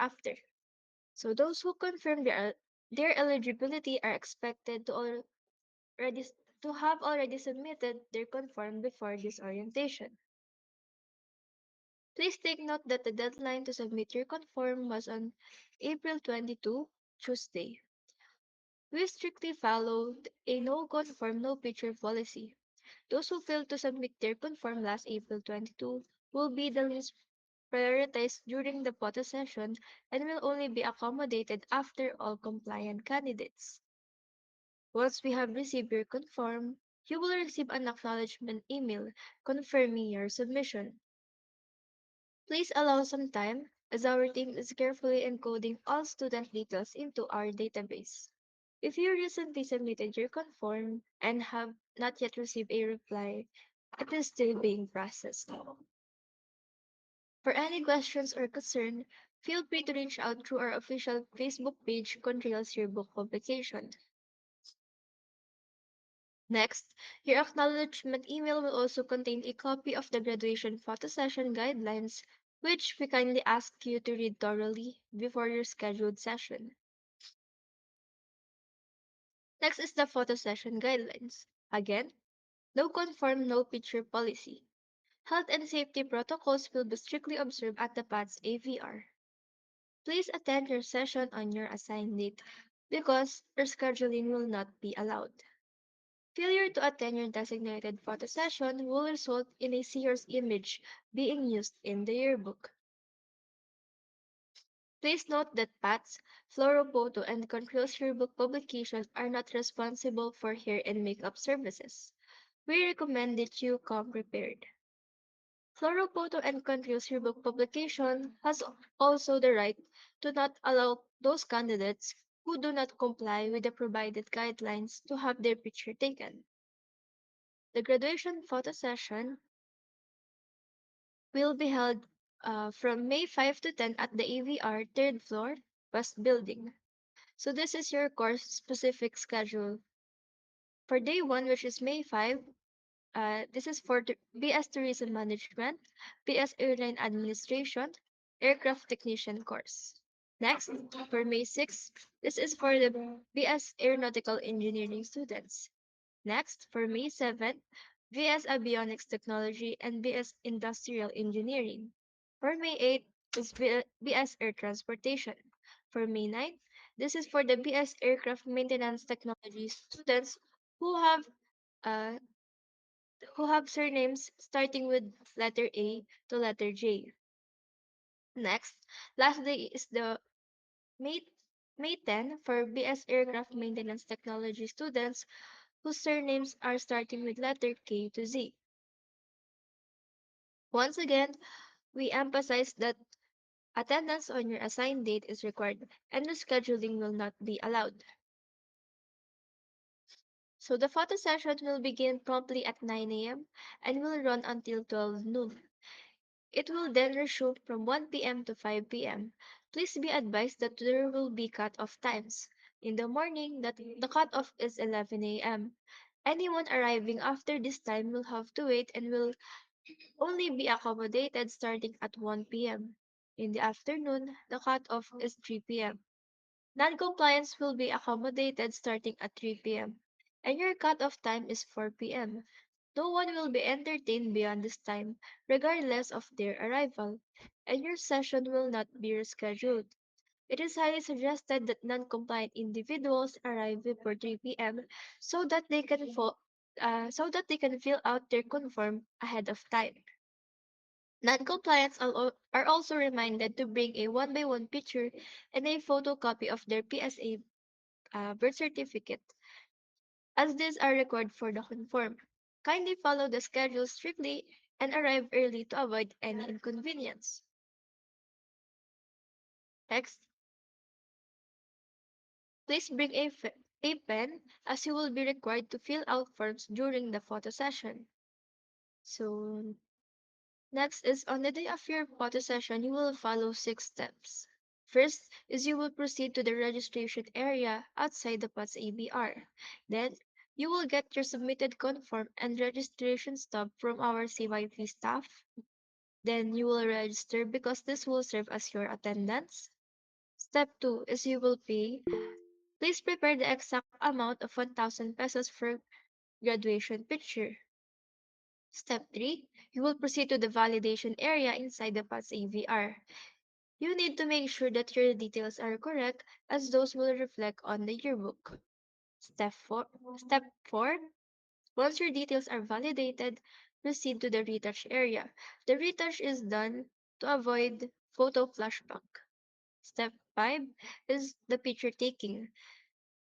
thereafter. So those who confirm their eligibility are expected already to have already submitted their conform before this orientation. Please take note that the deadline to submit your conform was on April 22, Tuesday. We strictly followed a no conform, no picture policy. Those who failed to submit their conform last April 22 will be the least prioritized during the photo session and will only be accommodated after all compliant candidates. Once we have received your conform, you will receive an acknowledgement email confirming your submission. Please allow some time as our team is carefully encoding all student details into our database. If you recently submitted your conform and have not yet received a reply, it is still being processed. For any questions or concern, feel free to reach out through our official Facebook page, Contrails Yearbook Publication. Next, your acknowledgement email will also contain a copy of the graduation photo session guidelines, which we kindly ask you to read thoroughly before your scheduled session. Next is the photo session guidelines. Again, no conform, no picture policy. Health and safety protocols will be strictly observed at the PATS AVR. Please attend your session on your assigned date because rescheduling will not be allowed. Failure to attend your designated photo session will result in a serious image being used in the yearbook. Please note that PATS, Fluorophoto, and Controls Yearbook publications are not responsible for hair and makeup services. We recommend that you come prepared. Fluorophoto and Controls Yearbook publication has also the right to not allow those candidates who do not comply with the provided guidelines to have their picture taken. The graduation photo session will be held from May 5 to 10 at the AVR 3rd floor, West Building. So this is your course-specific schedule. For day 1, which is May 5, this is for the BS Tourism Management, BS Airline Administration, Aircraft Technician course. Next, for May 6, this is for the BS Aeronautical Engineering students. Next, for May 7, BS Avionics Technology and BS Industrial Engineering. For May 8 is BS Air Transportation. For May 9, this is for the BS Aircraft Maintenance Technology students who have uh, surnames starting with letter A to letter J. Next, last day is the May May 10 for BS Aircraft Maintenance Technology students whose surnames are starting with letter K to Z. Once again, we emphasize that attendance on your assigned date is required and rescheduling will not be allowed. So the photo session will begin promptly at 9 a.m. and will run until 12 noon. It will then resume from 1 p.m. to 5 p.m. Please be advised that there will be cut-off times. In the morning, the cut-off is 11 a.m. Anyone arriving after this time will have to wait and will only be accommodated starting at 1 p.m. In the afternoon, the cutoff is 3 p.m. Non-compliance will be accommodated starting at 3 p.m. and your cutoff time is 4 p.m. No one will be entertained beyond this time, regardless of their arrival, and your session will not be rescheduled. It is highly suggested that non-compliant individuals arrive before 3 p.m. So that they can fill out their conform ahead of time. Non-compliants are also reminded to bring a one-by-one picture and a photocopy of their PSA birth certificate, as these are required for the conform. Kindly follow the schedule strictly and arrive early to avoid any inconvenience. Next, please bring a pen as you will be required to fill out forms during the photo session. So next is on the day of your photo session, you will follow 6 steps. First is you will proceed to the registration area outside the POTS ABR. Then, you will get your submitted conform and registration stub from our CYP staff. Then you will register because this will serve as your attendance. Step 2 is you will pay. Please prepare the exact amount of 1,000 pesos for graduation picture. Step 3, you will proceed to the validation area inside the PATS AVR. You need to make sure that your details are correct as those will reflect on the yearbook. Step 4, once your details are validated, proceed to the retouch area. The retouch is done to avoid photo flashback. Step 5 is the picture taking.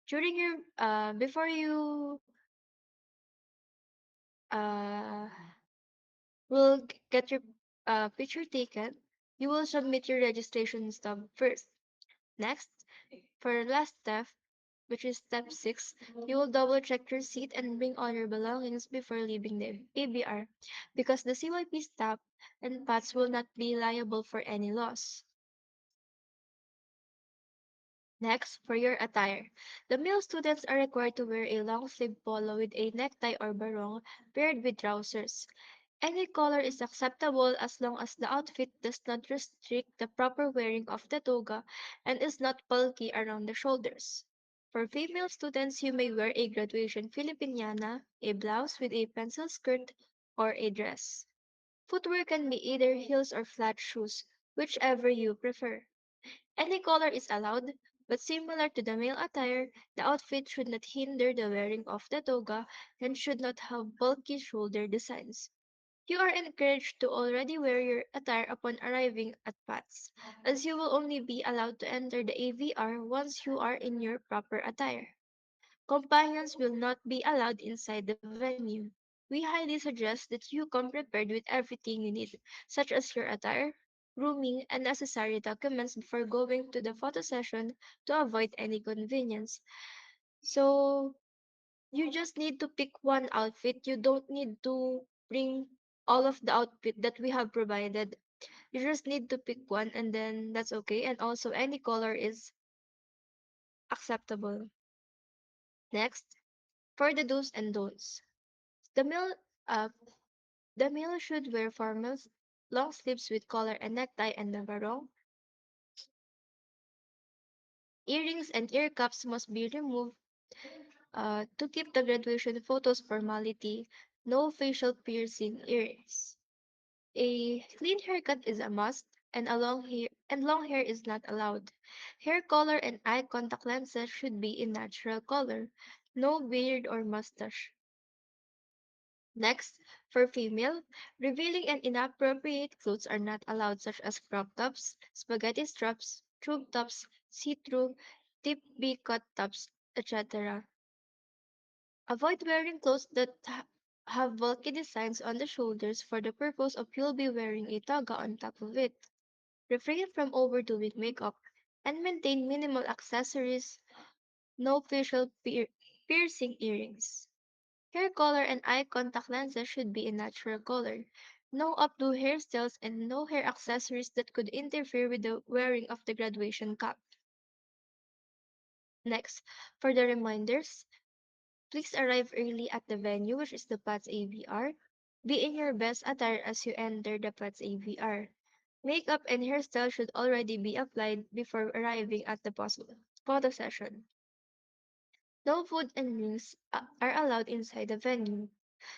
During your before you uh get your picture taken, you will submit your registration stub first. Next, for the last step, which is step 6, you will double check your seat and bring all your belongings before leaving the ABR because the CYP staff and PATS will not be liable for any loss. Next, for your attire. The male students are required to wear a long sleeve polo with a necktie or barong paired with trousers. Any color is acceptable as long as the outfit does not restrict the proper wearing of the toga and is not bulky around the shoulders. For female students, you may wear a graduation Filipiniana, a blouse with a pencil skirt, or a dress. Footwear can be either heels or flat shoes, whichever you prefer. Any color is allowed, but similar to the male attire, the outfit should not hinder the wearing of the toga and should not have bulky shoulder designs. You are encouraged to already wear your attire upon arriving at PATS, as you will only be allowed to enter the AVR once you are in your proper attire. Companions will not be allowed inside the venue. We highly suggest that you come prepared with everything you need, such as your attire, grooming, and necessary documents before going to the photo session to avoid any convenience. So, you just need to pick one outfit. You don't need to bring all of the outfit that we have provided. You just need to pick one and then that's okay. And also any color is acceptable. Next, for the do's and don'ts. The male uh the male should wear formals, long sleeves with collar and necktie and the barong. Earrings and ear cuffs must be removed to keep the graduation photos formality. No facial piercing earrings. A clean haircut is a must, and long hair is not allowed. Hair color and eye contact lenses should be in natural color. No beard or mustache. Next, for female, revealing and inappropriate clothes are not allowed, such as crop tops, spaghetti straps, tube tops, see-through, tip B cut tops, etc. Avoid wearing clothes that have bulky designs on the shoulders for the purpose of you'll be wearing a toga on top of it. Refrain from overdoing makeup and maintain minimal accessories, no piercing earrings. Hair color and eye contact lenses should be in natural color. No updo hairstyles and no hair accessories that could interfere with the wearing of the graduation cap. Next, for the reminders, please arrive early at the venue, which is the PATS AVR. Be in your best attire as you enter the PATS AVR. Makeup and hairstyle should already be applied before arriving at the photo session. No food and drinks are allowed inside the venue.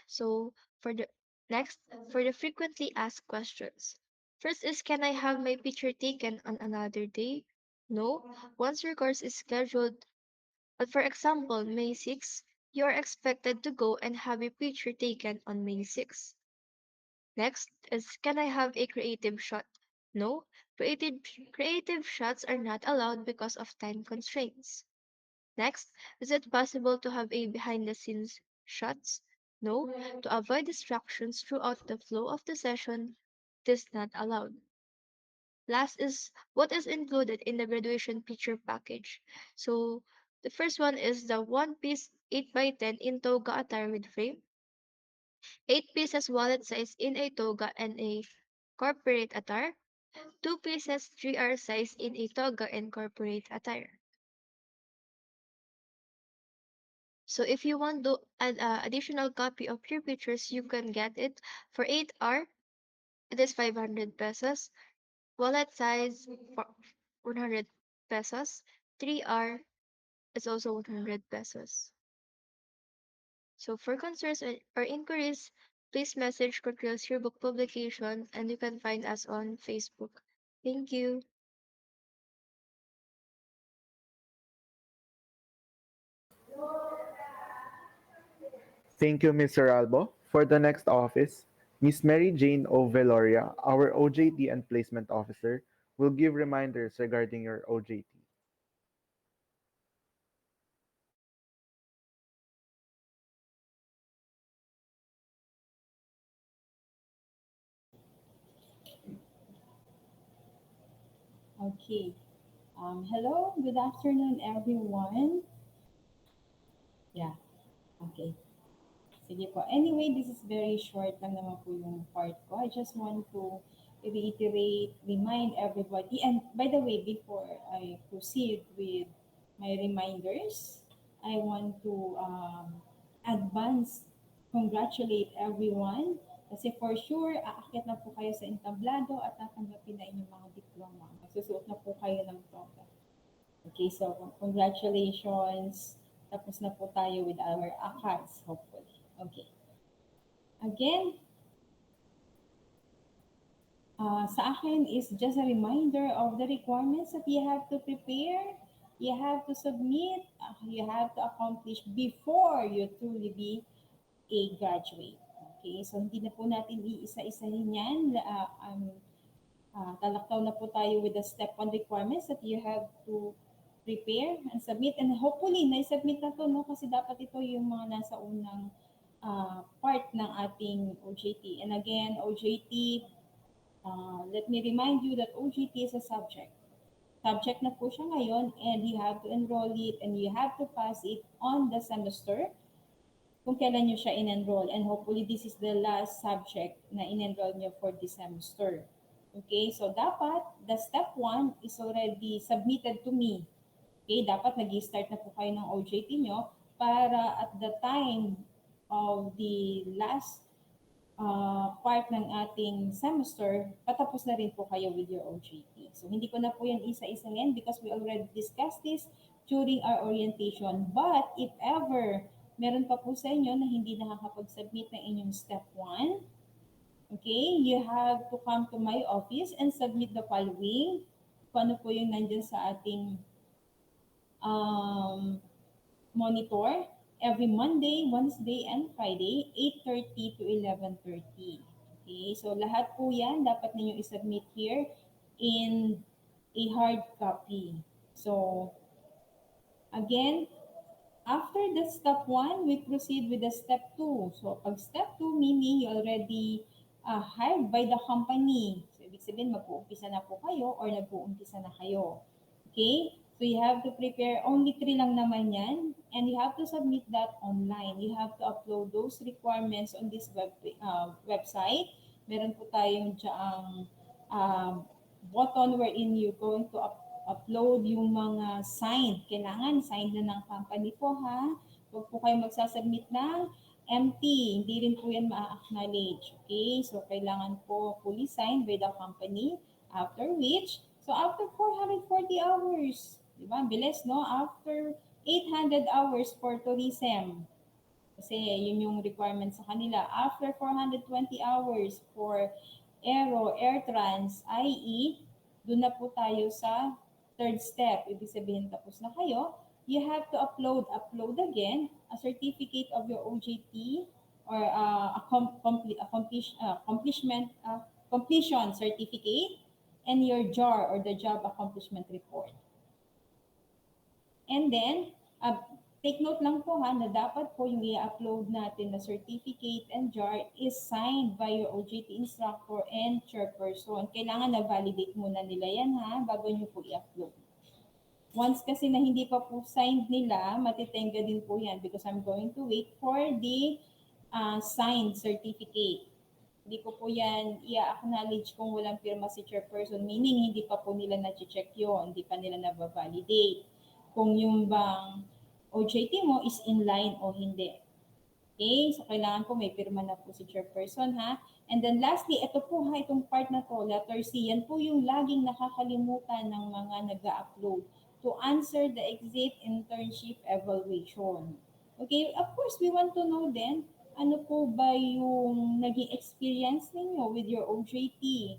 So, for the next, for the frequently asked questions. First is, can I have my picture taken on another day? No. Once your course is scheduled, but for example, May 6, you are expected to go and have a picture taken on May 6. Next is, can I have a creative shot? No, creative shots are not allowed because of time constraints. Next, is it possible to have a behind the scenes shots? No, to avoid distractions throughout the flow of the session, it is not allowed. Last is, what is included in the graduation picture package. So the first one is the one piece 8 by 10 in toga attire with frame, 8 pieces wallet size in a toga and a corporate attire, 2 pieces 3R size in a toga and corporate attire. So if you want to add additional copy of your pictures, you can get it for 8R. It is 500 pesos. Wallet size for 100 pesos. 3R is also 100 pesos. So for concerns or inquiries, please message Contrails Yearbook Publication and you can find us on Facebook. Thank you. Thank you, Mr. Albo. For the next office, Miss Mary Jane O. Veloria, our OJT and Placement Officer, will give reminders regarding your OJT. Okay. Hello, good afternoon, everyone. Yeah, okay. Sige po. Anyway, this is very short lang naman po yung part ko. I just want to reiterate, remind everybody. And by the way, before I proceed with my reminders, I want to advance congratulate everyone. Kasi for sure, aakyat na po kayo sa entablado at tatanggapin na inyong mga diploma. Magsusuot na po kayo ng toga. Okay, so congratulations. Tapos na po tayo with our ACADS, hopefully. Okay. Again, sa akin is just a reminder of the requirements that you have to prepare, you have to submit, you have to accomplish before you truly be a graduate. Okay, so hindi na po natin iisa-isahin yan. Talaktaw na po tayo with the step 1 requirements that you have to prepare and submit. And hopefully, na-submit na to, no? Kasi dapat ito yung mga nasa unang part ng ating OJT. And again, OJT, let me remind you that OJT is a subject. Subject na po siya ngayon and you have to enroll it and you have to pass it on the semester kung kailan nyo siya in-enroll. And hopefully, this is the last subject na in-enroll nyo for this semester. Okay, so dapat, the step 1 is already submitted to me. Okay, dapat nag-start na po kayo ng OJT nyo para at the time of the last part ng ating semester, patapos na rin po kayo with your OJT. So, hindi ko na po yan isa-isa ngayon because we already discussed this during our orientation. But, if ever meron pa po sa inyo na hindi nakakapag-submit ng inyong step 1, okay, you have to come to my office and submit the following. Kung ano po yung nandyan sa ating monitor every Monday, Wednesday, and Friday, 8:30 to 11:30. Okay, so lahat po yan dapat ninyo isubmit here in a hard copy. So, again, after the step 1, we proceed with the step 2. So, pag step 2, meaning you already hired by the company. So, ibig sabihin, mag-uumpisa na po kayo or nag-uumpisa na kayo. Okay? So, you have to prepare, only 3 lang naman yan, and you have to submit that online. You have to upload those requirements on this website. Meron po tayong dyang button wherein you're going to upload yung mga signed. Kailangan signed na ng company po ha. Huwag po kayo magsasubmit ng empty. Hindi rin po yan ma-acknowledge. Okay? So, kailangan po fully signed by the company. After which, so after 440 hours, di ba? Bilis, no? After 800 hours for tourism, kasi yun yung requirement sa kanila. After 420 hours for Air Trans, i.e., doon na po tayo sa third step. Ibig sabihin tapos na kayo. You have to upload again a certificate of your OJT or completion certificate and your JAR or the Job Accomplishment Report. And then, take note lang po ha, na dapat po yung i-upload natin na certificate and JAR is signed by your OJT instructor and chairperson. Kailangan na-validate muna nila yan ha, bago nyo po i-upload. Once kasi na hindi pa po signed nila, matitenga din po yan because I'm going to wait for the signed certificate. Hindi ko po yan i-acknowledge kung walang pirma si chairperson, meaning hindi pa po nila na-check yun, hindi pa nila na-validate kung yung bang OJT mo is in line o hindi. Okay? So, kailangan po may pirma na po si chairperson, ha? And then lastly, ito po ha, itong part na to, letter C, yan po yung laging nakakalimutan ng mga nag-upload to answer the exit internship evaluation. Okay, of course, we want to know then, ano po ba yung naging experience ninyo with your OJT?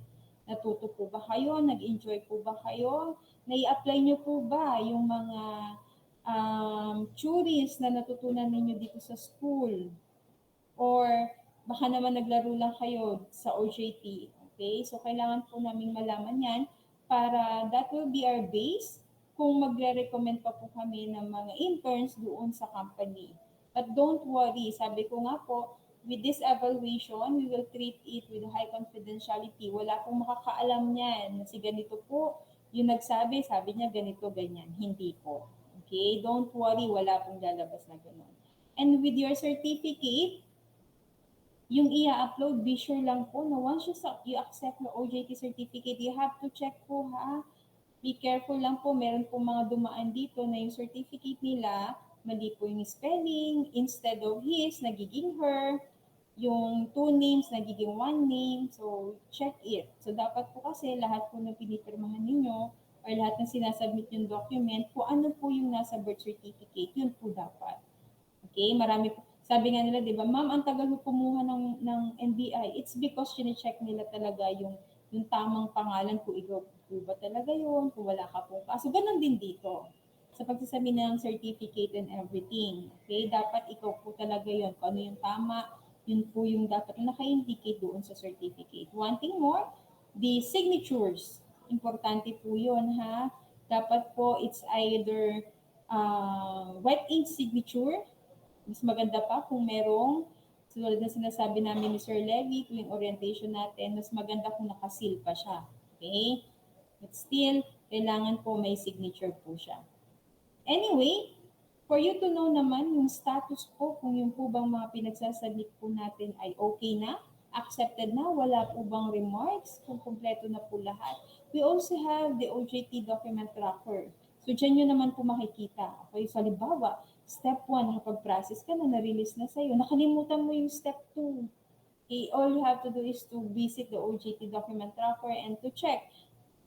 Natuto po ba kayo? Nag-enjoy po ba kayo? Nai-apply nyo po ba yung mga theories na natutunan ninyo dito sa school? Or baka naman naglaro lang kayo sa OJT. Okay? So, kailangan po namin malaman yan para that will be our base kung magre-recommend pa po kami ng mga interns doon sa company. But don't worry, sabi ko nga po, with this evaluation, we will treat it with high confidentiality. Wala pong makakaalam niyan na si ganito po, yung nagsabi, sabi niya ganito, ganyan. Hindi po. Okay? Don't worry, wala pong lalabas na ganun. And with your certificate, yung i-upload, be sure lang po na once you accept your OJT certificate, you have to check po ha. Be careful lang po, meron po mga dumaan dito na yung certificate nila, mali po yung spelling, instead of his, nagiging her, yung two names, nagiging one name, so check it. So dapat po kasi lahat po ng pinipirmahan ninyo, or lahat ng sinasubmit yung document, kung ano po yung nasa birth certificate, yun po dapat. Okay, marami po. Sabi nga nila, di ba, ma'am, ang tagal mo kumuha ng NBI. It's because sine-check nila talaga yung tamang pangalan kung ikaw po ba talaga yun, kung wala ka po. So, ganun din dito. Sa pagsasabi ng certificate and everything. Okay, dapat ikaw po talaga yun. Kung ano yung tama, yun po yung dapat na naka-indicate doon sa certificate. One thing more, the signatures. Importante po yun, ha? Dapat po, it's either wet ink signature. Mas maganda pa kung merong, tulad na sinasabi namin ni Sir Levy, tuwing orientation natin, mas maganda kung nakasil pa siya. Okay? But still, kailangan po may signature po siya. Anyway, for you to know naman yung status po, kung yung po bang mga pinagsasubmit po natin ay okay na, accepted na, wala po bang remarks, kung kompleto na po lahat. We also have the OJT document tracker. So, dyan nyo naman po makikita. Okay, so halimbawa, step 1, nakapag-process ka na, na-release na sa'yo. Nakalimutan mo yung step 2. Okay, all you have to do is to visit the OJT document tracker and to check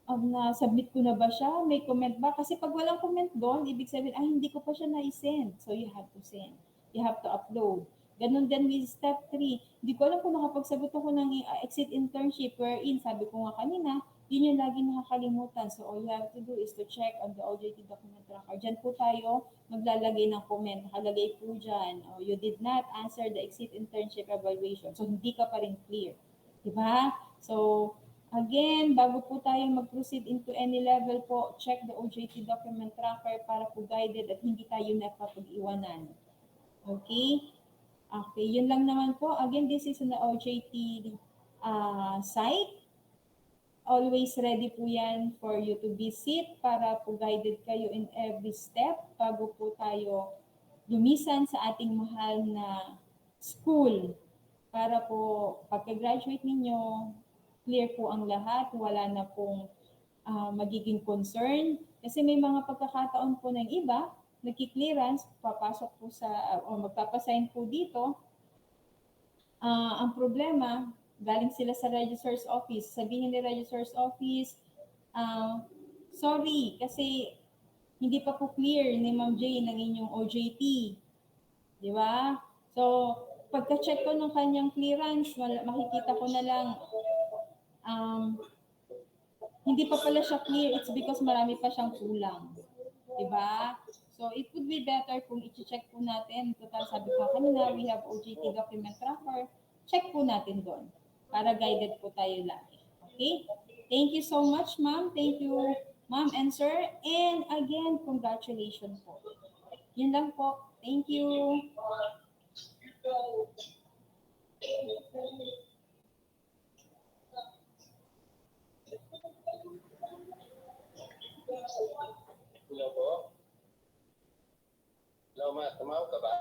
na-submit ko na ba siya? May comment ba? Kasi pag walang comment doon, ibig sabihin, hindi ko pa siya na-send. So, you have to send. You have to upload. Ganun din with step 3. Hindi ko alam kung nakapagsagot ako ng exit internship wherein, sabi ko nga kanina, yun yung lagi nakakalimutan. So, all you have to do is to check on the OJT document tracker. Diyan po tayo maglalagay ng comment. Nakalagay po dyan, you did not answer the exit internship evaluation. So, hindi ka pa rin clear. Diba? So, again, bago po tayo mag-proceed into any level po, check the OJT document tracker para po guided at hindi tayo napapag-iwanan. Okay? Okay, yun lang naman po. Again, this is an OJT site. Always ready po yan for you to visit para po guided kayo in every step bago po tayo lumisan sa ating mahal na school para po pagka-graduate ninyo, clear po ang lahat, wala na pong magiging concern. Kasi may mga pagkakataon po ng iba, nagki-clearance, papasok po sa, o magpapasign po dito, ang problema, galing sila sa registrar's office. Sabihin ni registrar's office, sorry, kasi hindi pa po clear ni Ma'am Jane ng inyong OJT. Di ba? So, pagka-check ko ng kanyang clearance, makikita ko na lang, um, hindi pa pala siya clear. It's because marami pa siyang kulang. Diba? So, it would be better kung i-check po natin. Total, sabi ko kanina, we have OJT document tracker. Check po natin doon para guided po tayo lagi. Okay? Thank you so much, ma'am. Thank you, ma'am and sir. And again, congratulations po. Yun lang po. Thank you. Hello po. Hello, ma. Tumawag ka ba?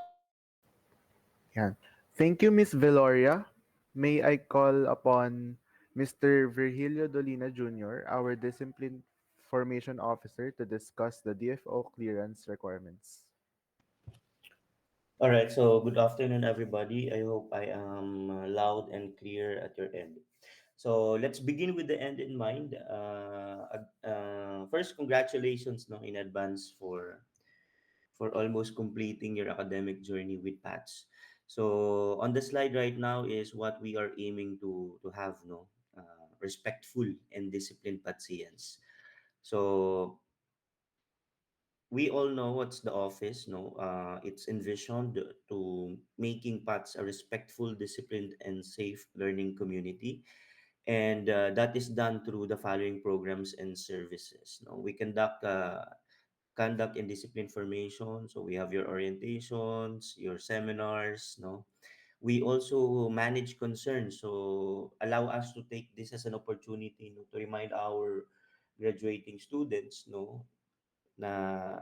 Yan. Thank you, Miss Veloria. May I call upon Mr. Virgilio Dolina Jr., our Discipline Formation Officer, to discuss the DFO clearance requirements. All right, so good afternoon, everybody. I hope I am loud and clear at your end. So let's begin with the end in mind. First, congratulations no, in advance for almost completing your academic journey with PATS. So on the slide right now is what we are aiming to have no respectful and disciplined PATSians. So we all know what's the office no it's envisioned to making PATS a respectful, disciplined, and safe learning community, and that is done through the following programs and services no we conduct and discipline formation. So we have your orientations, your seminars no we also manage concerns, so allow us to take this as an opportunity no, to remind our graduating students no na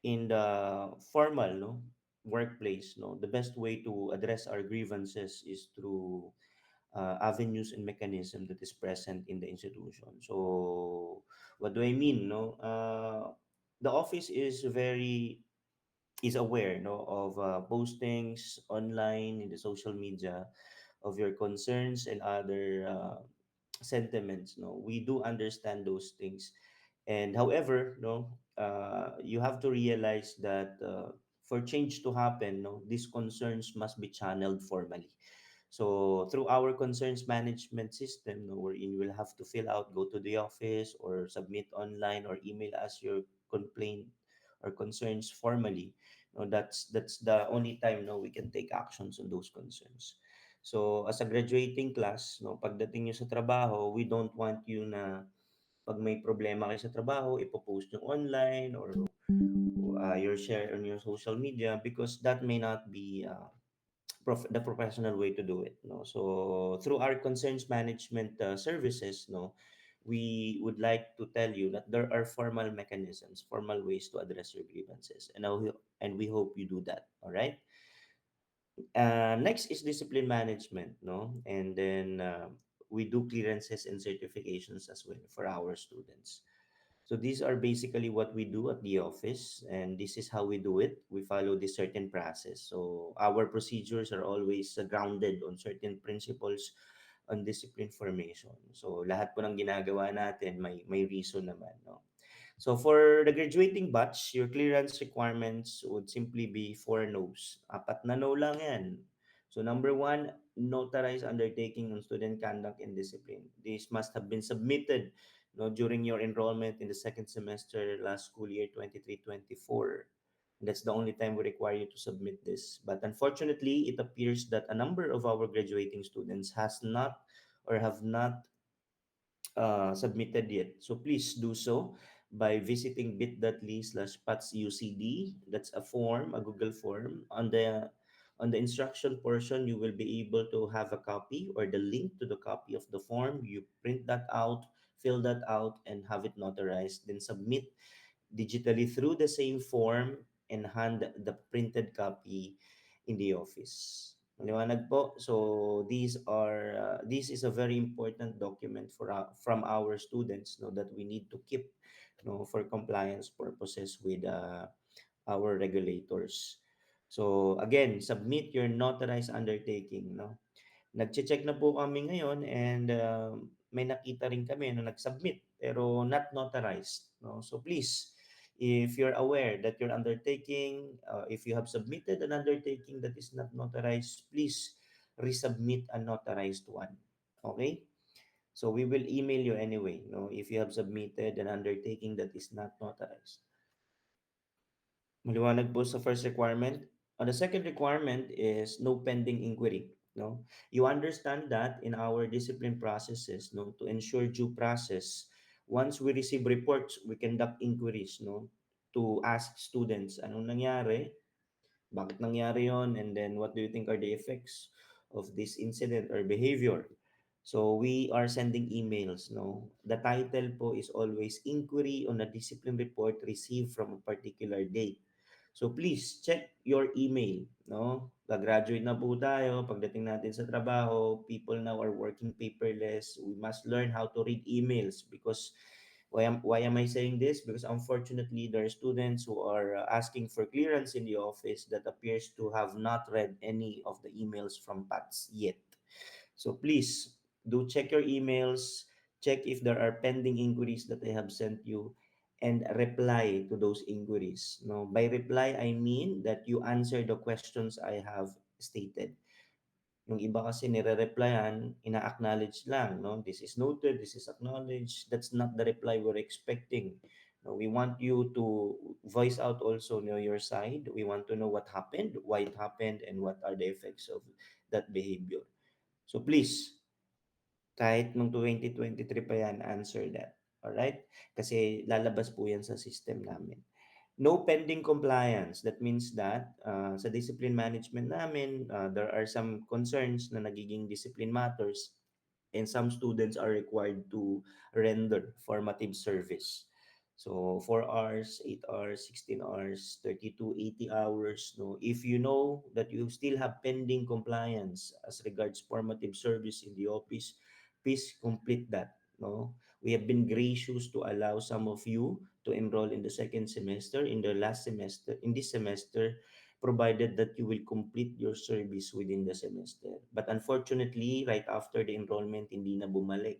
in the formal no workplace no the best way to address our grievances is through avenues and mechanism that is present in the institution. So what do I mean no the office is aware no of postings online in the social media of your concerns and other sentiments no we do understand those things. And however no you have to realize that for change to happen no these concerns must be channeled formally. So through our concerns management system no wherein you will have to fill out, go to the office or submit online or email us your complaint or concerns formally no that's the only time no we can take actions on those concerns. So as a graduating class no pagdating nyo sa trabaho, we don't want you na pag may problema kayo sa trabaho ipopost nyo online or your share on your social media, because that may not be the professional way to do it no. So through our concerns management services no we would like to tell you that there are formal mechanisms, formal ways to address your grievances, and we hope you do that. All right. Next is discipline management no, and then we do clearances and certifications as well for our students. So these are basically what we do at the office, and this is how we do it. We follow this certain process. So our procedures are always grounded on certain principles on discipline formation. So lahat po ng ginagawa natin may reason naman, no? So for the graduating batch, your clearance requirements would simply be four no's. Apat na no lang yan. So number one, notarized undertaking on student conduct and discipline. These must have been submitted no, during your enrollment in the second semester last school year 23-24. That's the only time we require you to submit this. But unfortunately, it appears that a number of our graduating students has not or have not submitted yet. So please do so by visiting bit.ly/patsucd. That's a form, a Google form. On the instruction portion, you will be able to have a copy or the link to the copy of the form. You print that out, fill that out, and have it notarized. Then submit digitally through the same form and hand the printed copy in the office. Maliwanag po. So this is a very important document from our students no, that we need to keep no, for compliance purposes with our regulators. So again, submit your notarized undertaking no. Nagche-check na po kami ngayon, and may nakita rin kami na nag-submit pero not notarized no. So please, if you're aware that you're undertaking, if you have submitted an undertaking that is not notarized, please resubmit a notarized one. Okay, so we will email you anyway no if you have submitted an undertaking that is not notarized. Maliwanag po sa first requirement. The second requirement is no pending inquiry. No, you understand that in our discipline processes, no, to ensure due process, once we receive reports, we conduct inquiries, no, to ask students anong nangyari, bakit nangyari yon, and then what do you think are the effects of this incident or behavior. So we are sending emails, no. The title po is always inquiry on a discipline report received from a particular date. So please check your email, no? Gagraduate na po tayo, pagdating natin sa trabaho, people now are working paperless. We must learn how to read emails because Why am I saying this? Because unfortunately, there are students who are asking for clearance in the office that appears to have not read any of the emails from PATS yet. So please do check your emails, check if there are pending inquiries that they have sent you, and reply to those inquiries. No, by reply I mean that you answer the questions I have stated. Yung iba kasi nire-replyan, ina-acknowledge lang, no? This is noted, this is acknowledged. That's not the reply we're expecting. No, we want you to voice out also, your side. We want to know what happened, why it happened, and what are the effects of that behavior. So please, kahit nung 2023 pa yan, answer that. Alright? Kasi lalabas po yan sa system namin. No pending compliance. That means that sa discipline management namin, there are some concerns na nagiging discipline matters, and some students are required to render formative service. So 4 hours, 8 hours, 16 hours, 32, 80 hours. No? If you know that you still have pending compliance as regards formative service in the office, please complete that. No? We have been gracious to allow some of you to enroll in the second semester, in the last semester, in this semester, provided that you will complete your service within the semester. But unfortunately, right after the enrollment, hindi na bumalik.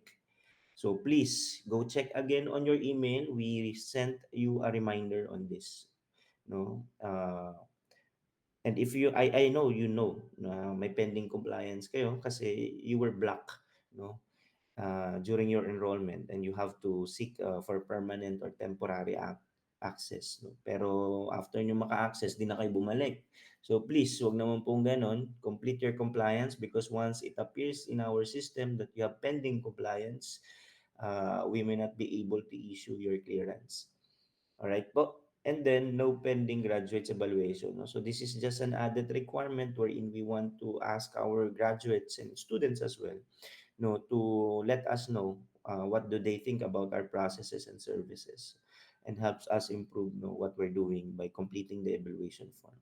So please go check again on your email. We sent you a reminder on this. No, and if I know you know na may pending compliance kayo kasi you were blocked, no, during your enrollment, and you have to seek for permanent or temporary access. No? Pero after nyo maka-access, di na kayo bumalik. So please, wag naman pong ganon. Complete your compliance, because once it appears in our system that you have pending compliance, we may not be able to issue your clearance. All right po. And then, no pending graduates evaluation. No? So this is just an added requirement wherein we want to ask our graduates and students as well, to let us know what do they think about our processes and services, and helps us improve, what we're doing by completing the evaluation form.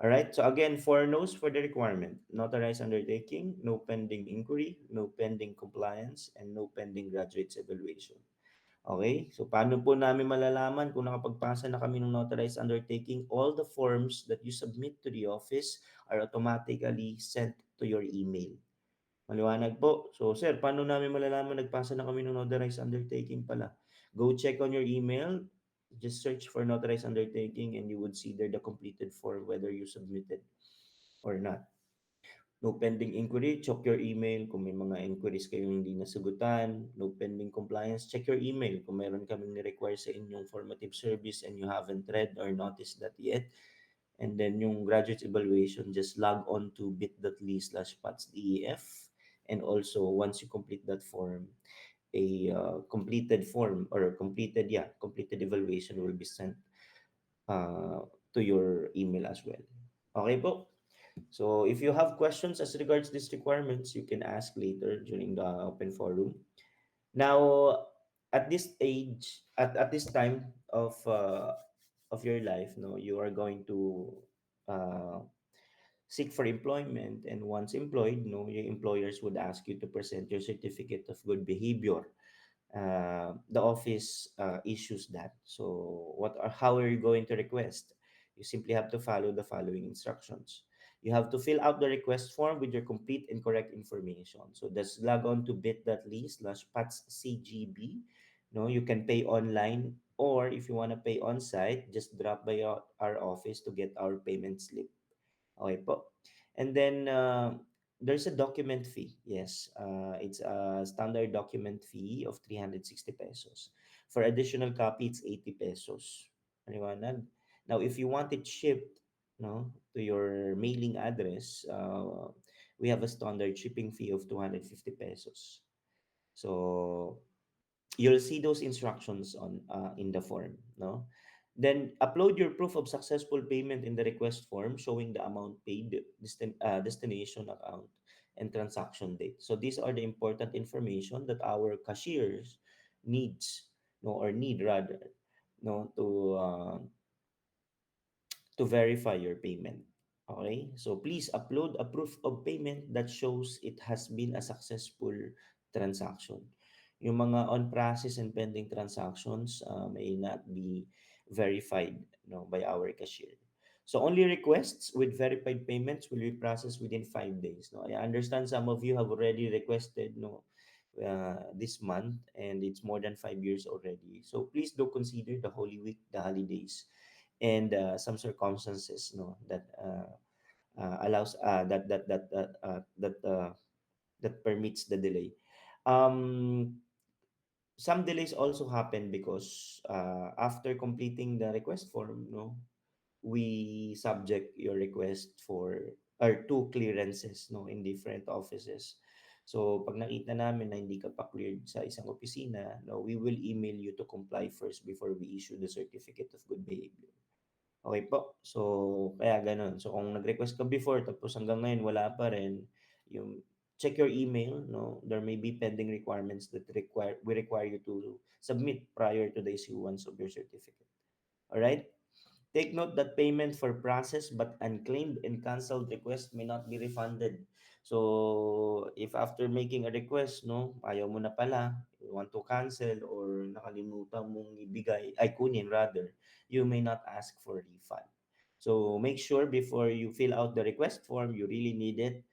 All right. So again, four no's for the requirement: notarized undertaking, no pending inquiry, no pending compliance, and no pending graduates evaluation. Okay? So paano po namin malalaman kung nakapagpasa na kami ng notarized undertaking? All the forms that you submit to the office are automatically sent to your email. Maliwanag po. So, sir, paano namin malalaman nagpasa na kami ng notarized undertaking pala? Go check on your email. Just search for notarized undertaking, and you would see there the completed form whether you submitted or not. No pending inquiry, check your email. Kung may mga inquiries kayong hindi nasagutan, no pending compliance, check your email. Kung meron kaming ni-require sa inyong formative service and you haven't read or noticed that yet, and then yung graduate evaluation, just log on to bit.ly/patsdef. And also, once you complete that form, a completed form, or completed evaluation will be sent uh, to your email as well. Okay po? So if you have questions as regards these requirements, you can ask later during the open forum. Now, at this age, at this time of your life, no, you are going to uh, seek for employment, and once employed, no, your employers would ask you to present your certificate of good behavior. The office issues that. So how are you going to request? You simply have to follow the following instructions. You have to fill out the request form with your complete and correct information. So just log on to bit.ly/patscgb. No, you can pay online, or if you want to pay on site, just drop by our office to get our payment slip. Okay po. And then there's a document fee. Yes, it's a standard document fee of 360 pesos. For additional copy, it's 80 pesos. Maliwanag? Now, if you want it shipped, no, to your mailing address, we have a standard shipping fee of 250 pesos. So you'll see those instructions on in the form, no? Then upload your proof of successful payment in the request form, showing the amount paid, destination account, and transaction date. So these are the important information that our cashiers needs, no, or need rather, no, to verify your payment. Okay, so please upload a proof of payment that shows it has been a successful transaction. Yung mga on process and pending transactions may not be verified, by our cashier. So only requests with verified payments will be processed within 5 days. No, I understand some of you have already requested, this month, and it's more than 5 years already. So please do consider the Holy Week, the holidays, and some circumstances, that allows that permits the delay. Um, some delays also happen because after completing the request form, we subject your request for or two clearances, in different offices. So pag nakita namin na hindi ka pa cleared sa isang opisina, we will email you to comply first before we issue the certificate of good behavior. Okay po. So, kaya gano'n. So, kung nag-request ka before tapos hanggang ngayon wala pa rin, yung check your email, no? There may be pending requirements that we require you to submit prior to the issuance of your certificate. All right? Take note that payment for processed but unclaimed and canceled request may not be refunded. So, if after making a request, ayaw mo na pala, you want to cancel or nakalimutan mong ibigay, ay kunin rather, you may not ask for refund. So, make sure before you fill out the request form, you really need it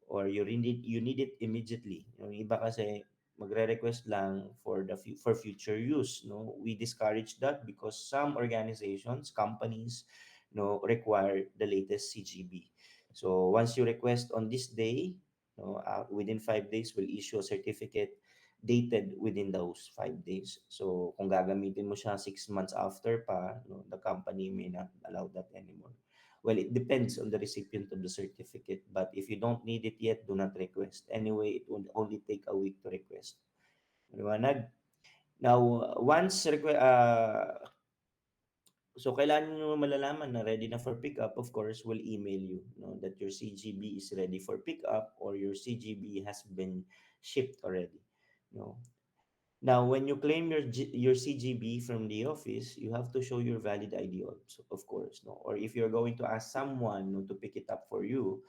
or you need it immediately. Yung iba kasi magre-request lang for for future use, we discourage that because some organizations, companies, require the latest CGB. So once you request on this day, within 5 days we'll issue a certificate dated within those 5 days. So kung gagamitin mo siya 6 months after pa, the company may not allow that anymore. Well, it depends on the recipient of the certificate, but if you don't need it yet, do not request. Anyway, it will only take a week to request. Maliwanag? Now, so kailan nyo malalaman na ready na for pickup, of course, we'll email you, that your CGB is ready for pickup or your CGB has been shipped already. No? Now, when you claim your CGB from the office, you have to show your valid ID also, of course, no? Or if you're going to ask someone, to pick it up for you,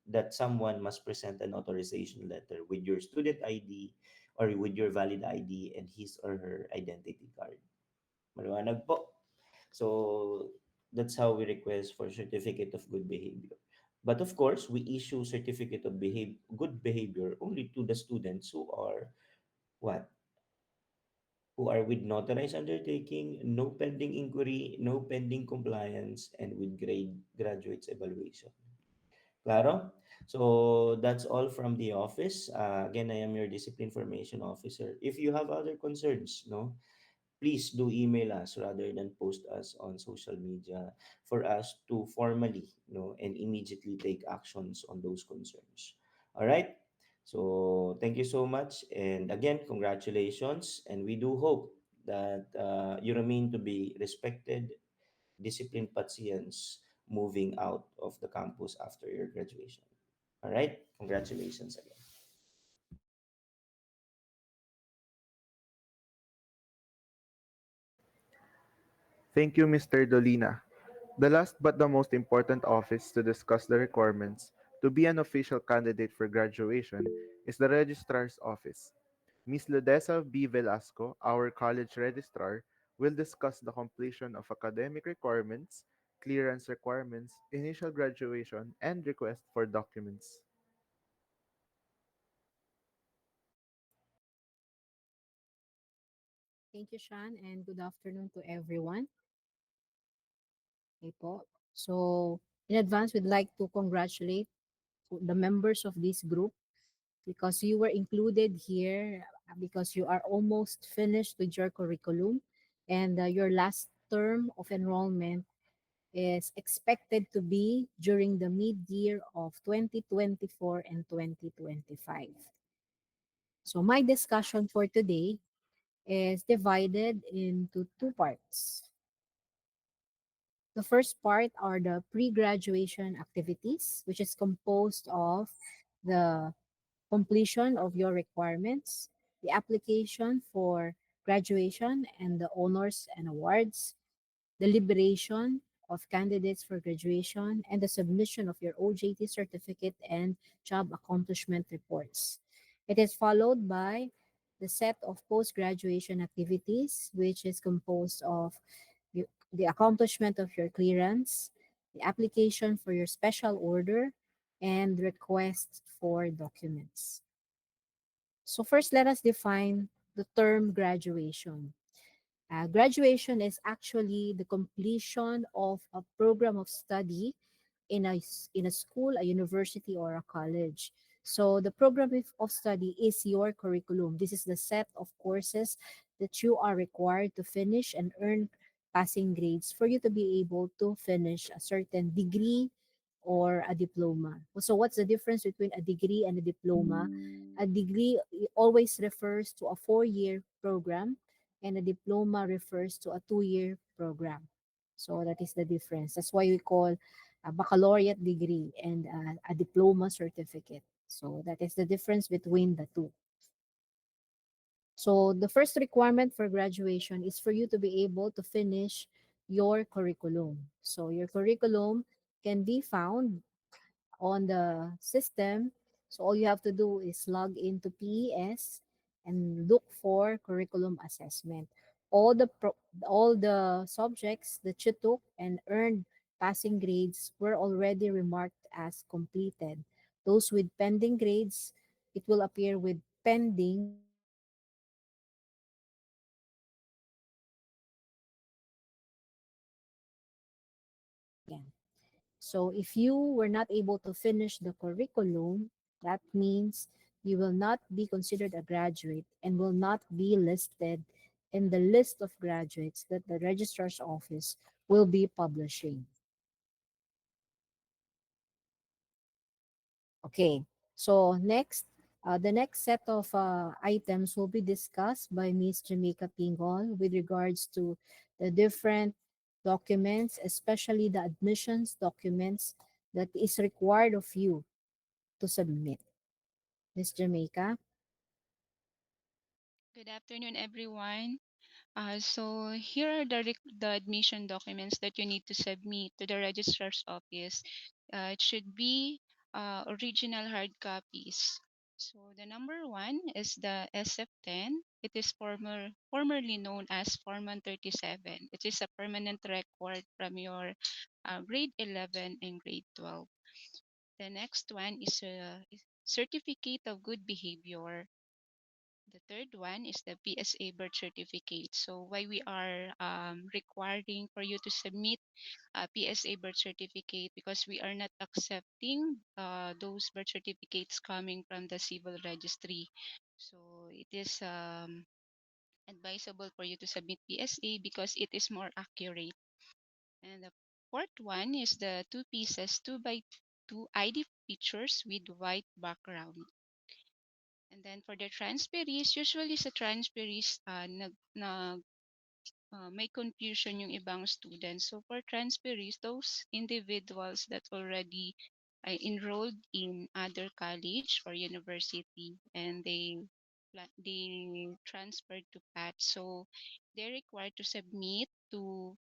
that someone must present an authorization letter with your student ID or with your valid ID and his or her identity card. Maliwanag po. So that's how we request for certificate of good behavior. But of course, we issue certificate of good behavior only to the students who are what? Who are with notarized undertaking, no pending inquiry, no pending compliance, and with graduates evaluation. Claro? So that's all from the office. Again, I am your discipline formation officer. If you have other concerns, please do email us rather than post us on social media for us to formally, and immediately take actions on those concerns. All right? So thank you so much. And again, congratulations. And we do hope that you remain to be respected, disciplined patients moving out of the campus after your graduation. All right? Congratulations again. Thank you, Mr. Dolina. The last but the most important office to discuss the requirements to be an official candidate for graduation is the Registrar's Office. Ms. Ludesa B. Velasco, our college registrar, will discuss the completion of academic requirements, clearance requirements, initial graduation, and request for documents. Thank you, Sean, and good afternoon to everyone. Okay po. So, in advance, we'd like to congratulate the members of this group because you were included here because you are almost finished with your curriculum and your last term of enrollment is expected to be during the mid-year of 2024 and 2025. So my discussion for today is divided into two parts. The first part are the pre-graduation activities, which is composed of the completion of your requirements, the application for graduation and the honors and awards, deliberation of candidates for graduation, and the submission of your OJT certificate and job accomplishment reports. It is followed by the set of post-graduation activities, which is composed of the accomplishment of your clearance, the application for your special order, and requests for documents. So first, let us define the term graduation. Graduation is actually the completion of a program of study in a school, a university, or a college. So the program of study is your curriculum. This is the set of courses that you are required to finish and earn passing grades for you to be able to finish a certain degree or a diploma. So what's the difference between a degree and a diploma? A degree always refers to a 4-year program, and a diploma refers to a 2-year program. So that is the difference. That's why we call a baccalaureate degree and a diploma certificate. So that is the difference between the two. So the first requirement for graduation is for you to be able to finish your curriculum. So your curriculum can be found on the system. So all you have to do is log into PES and look for curriculum assessment. All the subjects that you took and earned passing grades were already remarked as completed. Those with pending grades, it will appear with pending, and those with completed grades, it will appear with completed. So if you were not able to finish the curriculum, that means you will not be considered a graduate and will not be listed in the list of graduates that the registrar's office will be publishing. Okay, so next, the next set of items will be discussed by Ms. Jamaica Pingol with regards to the different documents, especially the admissions documents that is required of you to submit. Ms. Jamaica? Good afternoon, everyone. So here are the admission documents that you need to submit to the registrar's office. It should be original hard copies. So the number one is the SF10. It is formerly known as Form 137. It is a permanent record from your grade 11 and grade 12. The next one is a certificate of good behavior. The third one is the PSA birth certificate. So why we are requiring for you to submit a PSA birth certificate, because we are not accepting those birth certificates coming from the civil registry. So it is advisable for you to submit PSA because it is more accurate. And the fourth one is the 2 pieces 2 by 2 ID pictures with white background. And then for the transferees, usually sa transferees, may confusion yung ibang students. So for transferees, those individuals that already enrolled in other college or university and they transferred to PAT. So they're required to submit to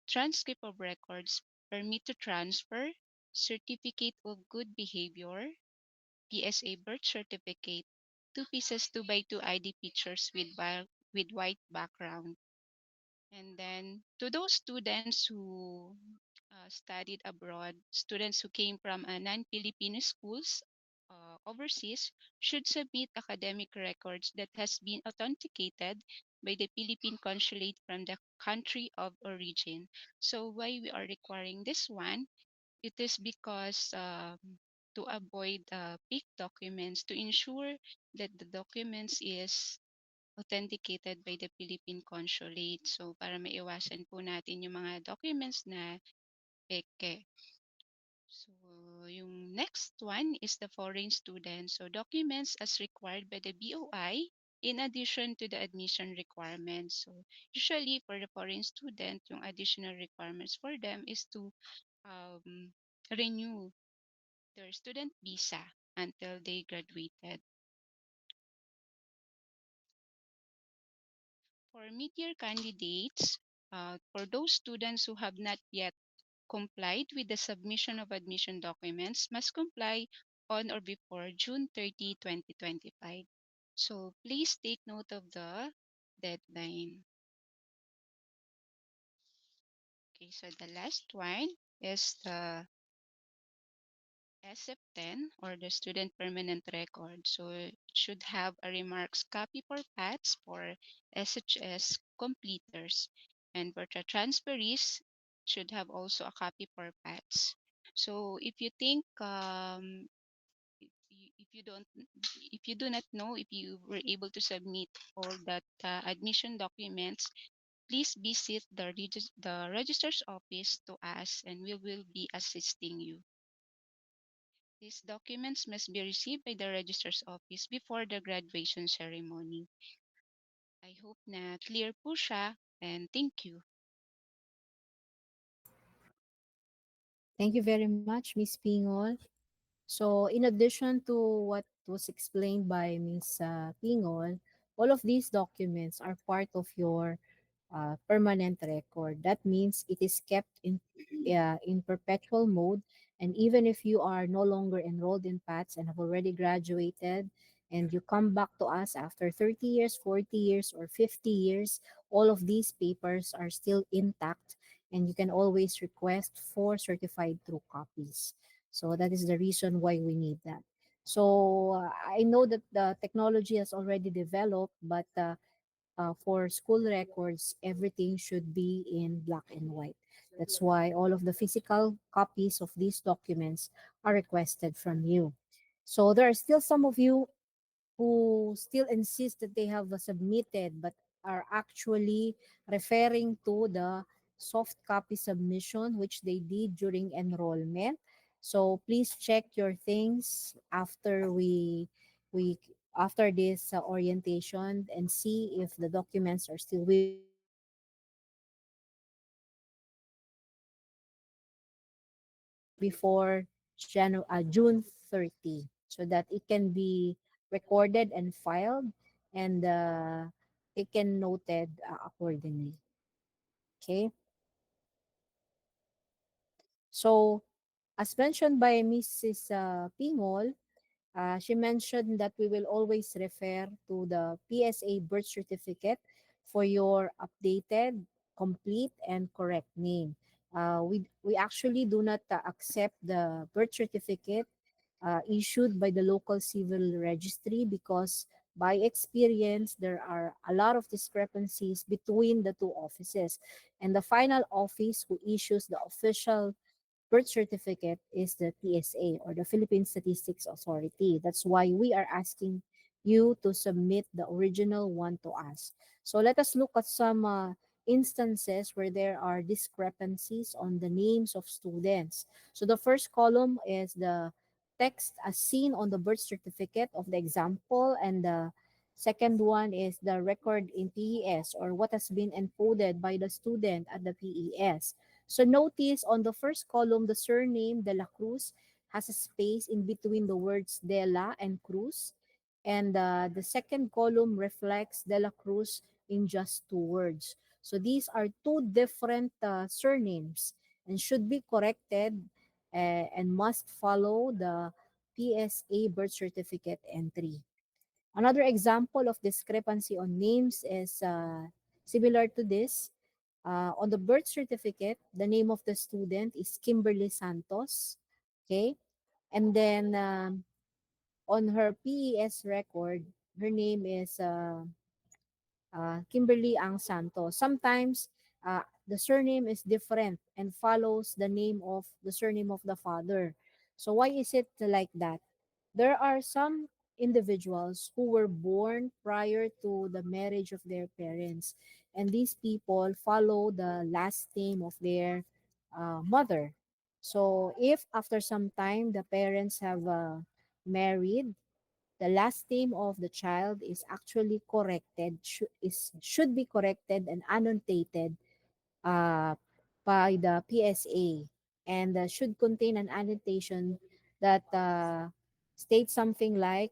transcript of records, permit to transfer, certificate of good behavior, PSA birth certificate, 2 pieces 2 by 2 ID pictures with white background. And then to those students who studied abroad, students who came from non-Filipino schools overseas should submit academic records that has been authenticated by the Philippine consulate from the country of origin. So why we are requiring this one? It is because to avoid fake documents, to ensure that the documents is authenticated by the Philippine Consulate. So para maiwasan po natin yung mga documents na peke. So yung next one is the foreign student. So documents as required by the BOI in addition to the admission requirements. So usually for the foreign student, yung additional requirements for them is to um, renew their student visa until they graduated. For mid-year candidates, for those students who have not yet complied with the submission of admission documents must comply on or before June 30, 2025. So please take note of the deadline. Okay, so the last one is the SF10 or the student permanent record. So it should have a remarks copy for PATS for SHS completers. And for the transferees, should have also a copy for PATS. So if you think if you don't if you do not know if you were able to submit all that admission documents, please visit the registrar's office to us and we will be assisting you. These documents must be received by the registrar's office before the graduation ceremony. I hope na clear po siya and thank you. Thank you very much, Miss Pingol. So, in addition to what was explained by Ms. Pingol, all of these documents are part of your permanent record. That means it is kept in perpetual mode. And even if you are no longer enrolled in PATS and have already graduated, and you come back to us after 30 years, 40 years, or 50 years, all of these papers are still intact, and you can always request for certified true copies. So that is the reason why we need that. So I know that the technology has already developed, but for school records, everything should be in black and white. That's why all of the physical copies of these documents are requested from you. So there are still some of you who still insist that they have submitted but are actually referring to the soft copy submission which they did during enrollment. So please check your things we after this orientation and see if the documents are still with you and if you have submitted before June 30 so that it can be recorded and filed and it can noted accordingly. Okay. So as mentioned by Mrs. Pingol, she mentioned that we will always refer to the PSA birth certificate for your updated, complete, and correct name. We actually do not accept the birth certificate issued by the local civil registry because by experience there are a lot of discrepancies between the two offices, and the final office who issues the official birth certificate is the PSA or the Philippine Statistics Authority. That's why we are asking you to submit the original one to us. So let us look at some instances where there are discrepancies on the names of students. So the first column is the text as seen on the birth certificate of the example, and the second one is the record in PES or what has been encoded by the student at the PES. So notice on the first column, the surname De La Cruz has a space in between the words De La and Cruz. And the second column reflects De La Cruz in just two words. So these are two different surnames and should be corrected and must follow the PSA birth certificate entry. Another example of discrepancy on names is similar to this. On the birth certificate, the name of the student is Kimberly Santos. Okay. And then on her PES record, her name is Kimberly Ang Santos. Sometimes the surname is different and follows the name of the surname of the father. So why is it like that? There are some individuals who were born prior to the marriage of their parents, and these people follow the last name of their mother. So if after some time the parents have married, the last name of the child is actually corrected, should be corrected and annotated uh, by the PSA, and should contain an annotation that states something like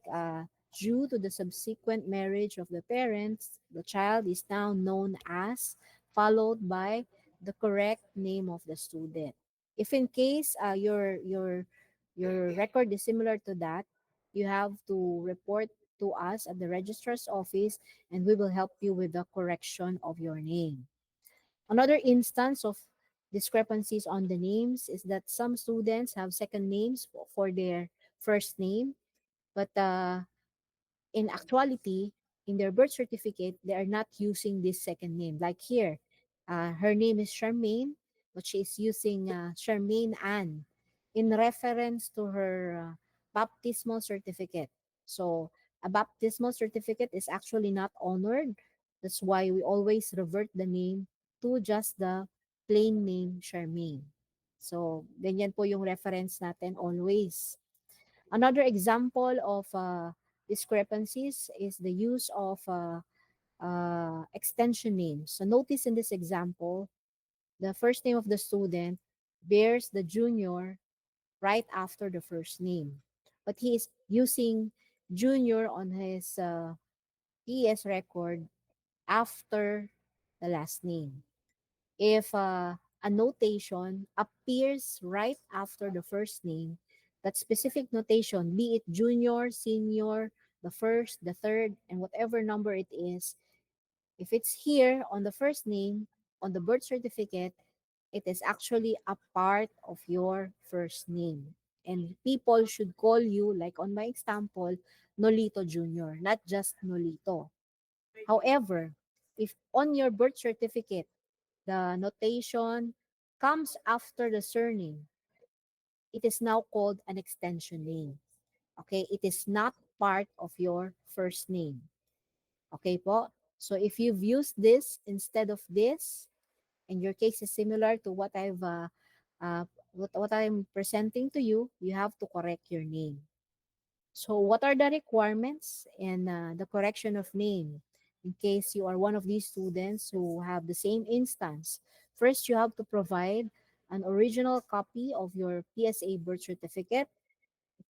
due to the subsequent marriage of the parents, the child is now known as, followed by the correct name of the student. If in case your record is similar to that, you have to report to us at the registrar's office, and we will help you with the correction of your name. Another instance of discrepancies on the names is that some students have second names for their first name, but in actuality, in their birth certificate, they are not using this second name. Like here, her name is Charmaine, but she is using Charmaine Ann in reference to her baptismal certificate. So, a baptismal certificate is actually not honored. That's why we always revert the name to just the plain name Charmaine. So, ganyan po yung reference natin always. Another example of discrepancies is the use of extension names. So notice in this example, the first name of the student bears the junior right after the first name, but he is using junior on his PES record after the last name. If a notation appears right after the first name, that specific notation, be it junior, senior, the first, the third, and whatever number it is, if it's here on the first name, on the birth certificate, it is actually a part of your first name. And people should call you, like on my example, Nolito Jr., not just Nolito. However, if on your birth certificate, the notation comes after the surname, it is now called an extension name. Okay, it is not part of your first name. Okay po? So if you've used this instead of this, and your case is similar to uh, what I'm presenting to you, you have to correct your name. So, what are the requirements and the correction of name in case you are one of these students who have the same instance? First, you have to provide an original copy of your PSA birth certificate,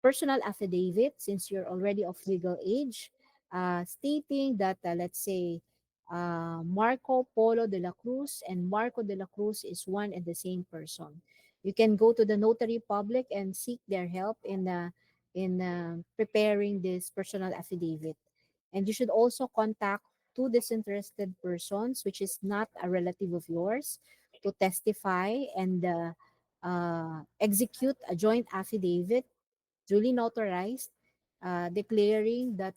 personal affidavit since you're already of legal age, stating that, let's say, Marco Polo de la Cruz and Marco de la Cruz is one and the same person. You can go to the notary public and seek their help in preparing this personal affidavit. And you should also contact two disinterested persons, which is not a relative of yours, to testify and execute a joint affidavit duly notarized, declaring that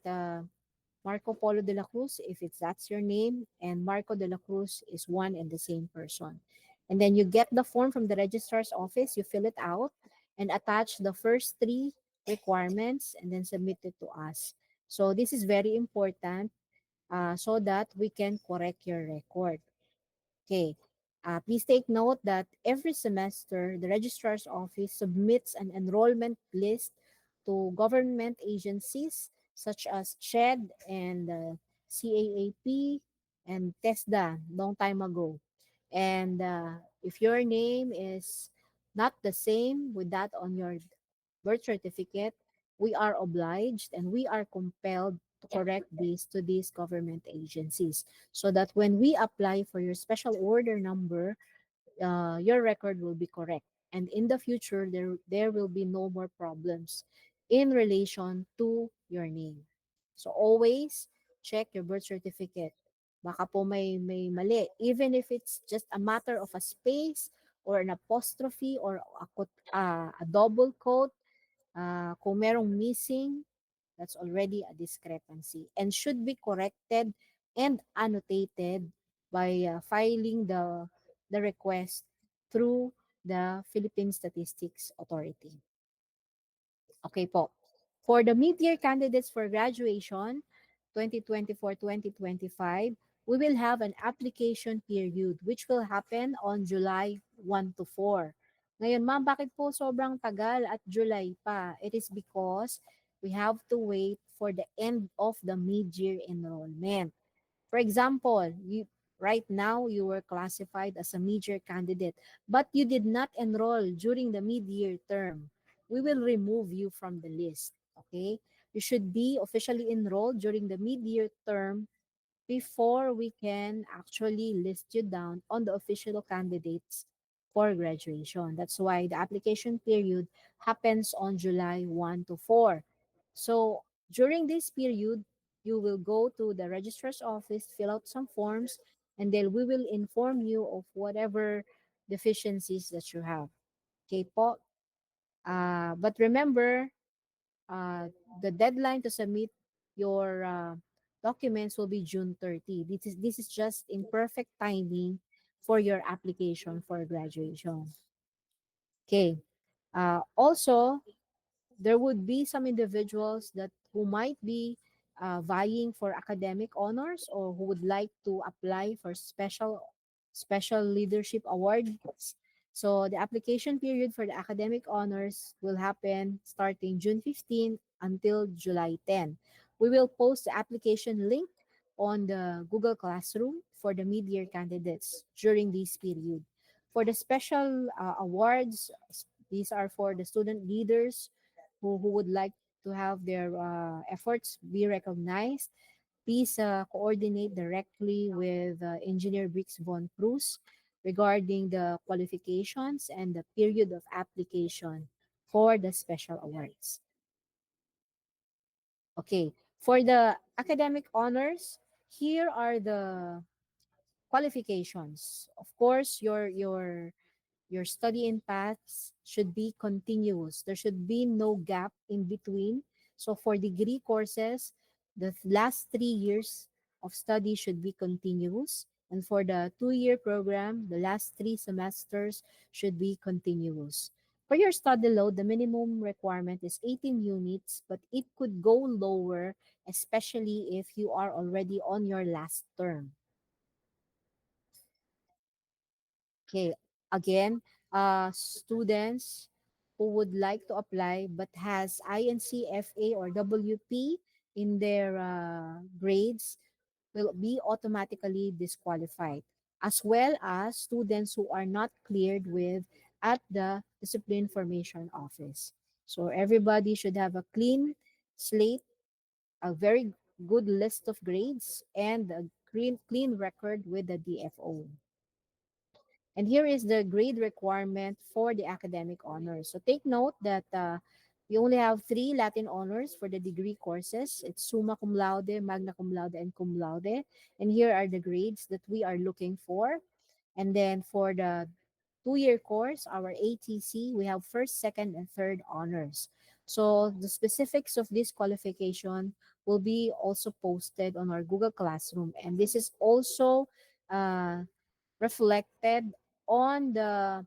Marco Polo de la Cruz, if it's that's your name, and Marco de la Cruz is one and the same person. And then you get the form from the registrar's office, you fill it out, and attach the first three requirements, and then submit it to us. So this is very important so that we can correct your record. Okay. Please take note that every semester, the registrar's office submits an enrollment list to government agencies such as CHED and CAAP and TESDA long time ago. And if your name is not the same with that on your birth certificate, we are obliged and we are compelled to correct this to these government agencies so that when we apply for your special order number, your record will be correct. And in the future, there will be no more problems in relation to your name. So always check your birth certificate. Baka po may mali. Even if it's just a matter of a space or an apostrophe or a double quote, kung merong missing, that's already a discrepancy and should be corrected and annotated by filing the request through the Philippine Statistics Authority. Okay po. For the mid-year candidates for graduation, 2024-2025, we will have an application period which will happen on July 1 to 4. Ngayon, ma'am, bakit po sobrang tagal at July pa? It is because we have to wait for the end of the mid-year enrollment. For example, right now you were classified as a mid-year candidate, but you did not enroll during the mid-year term. We will remove you from the list. Okay? You should be officially enrolled during the mid-year term before we can actually list you down on the official candidates for graduation. That's why the application period happens on July 1 to 4. So During this period, you will go to the registrar's office, fill out some forms, and then we will inform you of whatever deficiencies that you have. Okay po? But remember, uh, the deadline to submit your documents will be June 30. This is just in perfect timing for your application for graduation. Okay. Also, there would be some individuals that who might be vying for academic honors or who would like to apply for special leadership awards. So the application period for the academic honors will happen starting June 15 until July 10. We will post the application link on the Google Classroom for the mid-year candidates during this period. For the special awards, these are for the student leaders who would like to have their efforts be recognized. Please coordinate directly with Engineer Briggs Von Cruz regarding the qualifications and the period of application for the special awards. Okay, for the academic honors, here are the qualifications. Of course, your study in paths should be continuous. There should be no gap in between. So for degree courses, the last 3 years of study should be continuous. And for the 2-year program, the last 3 semesters should be continuous. For your study load, the minimum requirement is 18 units, but it could go lower, especially if you are already on your last term. Okay, again, students who would like to apply but has INCFA or WP in their grades will be automatically disqualified, as well as students who are not cleared with at the Discipline Formation Office. So everybody should have a clean slate, a very good list of grades, and a clean record with the DFO. And here is the grade requirement for the academic honors. So take note that we only have 3 Latin honors for the degree courses. It's summa cum laude, magna cum laude, and cum laude. And here are the grades that we are looking for. And then for the 2-year course, our ATC, we have first, second, and third honors. So the specifics of this qualification will be also posted on our Google Classroom. And this is also uh, reflected on the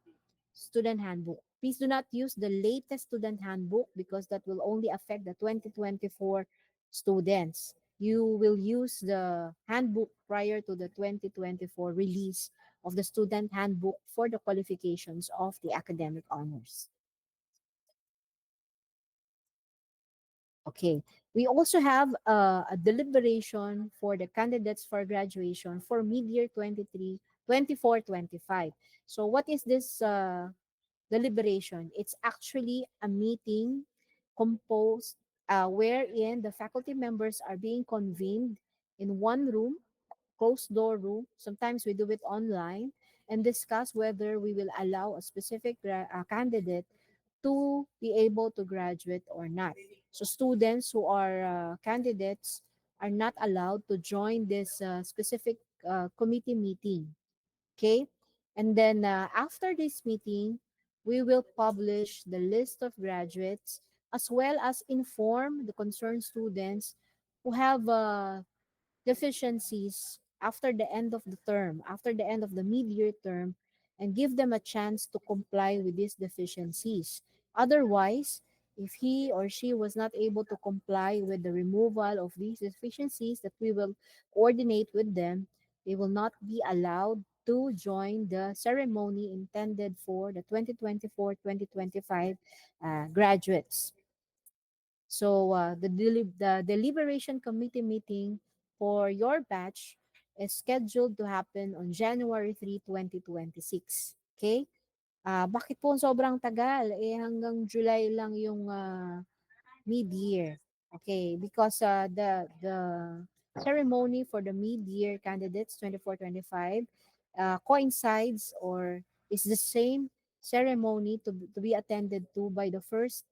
student handbook. Please do not use the latest student handbook because that will only affect the 2024 students. You will use the handbook prior to the 2024 release of the student handbook for the qualifications of the academic honors. Okay. We also have a deliberation for the candidates for graduation for mid-year 23, 24, 25. So what is this deliberation? It's actually a meeting composed wherein the faculty members are being convened in one room, closed door room. Sometimes we do it online and discuss whether we will allow a specific candidate to be able to graduate or not. So students who are candidates are not allowed to join this specific committee meeting. Okay? And then after this meeting, we will publish the list of graduates as well as inform the concerned students who have deficiencies after the end of the term, after the end of the mid-year term, and give them a chance to comply with these deficiencies. Otherwise, if he or she was not able to comply with the removal of these deficiencies that we will coordinate with them, they will not be allowed to join the ceremony intended for the 2024-2025 graduates. So the deliberation committee meeting for your batch is scheduled to happen on January 3, 2026. Okay? Bakit po sobrang tagal? Hanggang July lang yung mid-year. Okay, because the ceremony for the mid-year candidates 24-25 coincides or is the same ceremony to be attended to by the first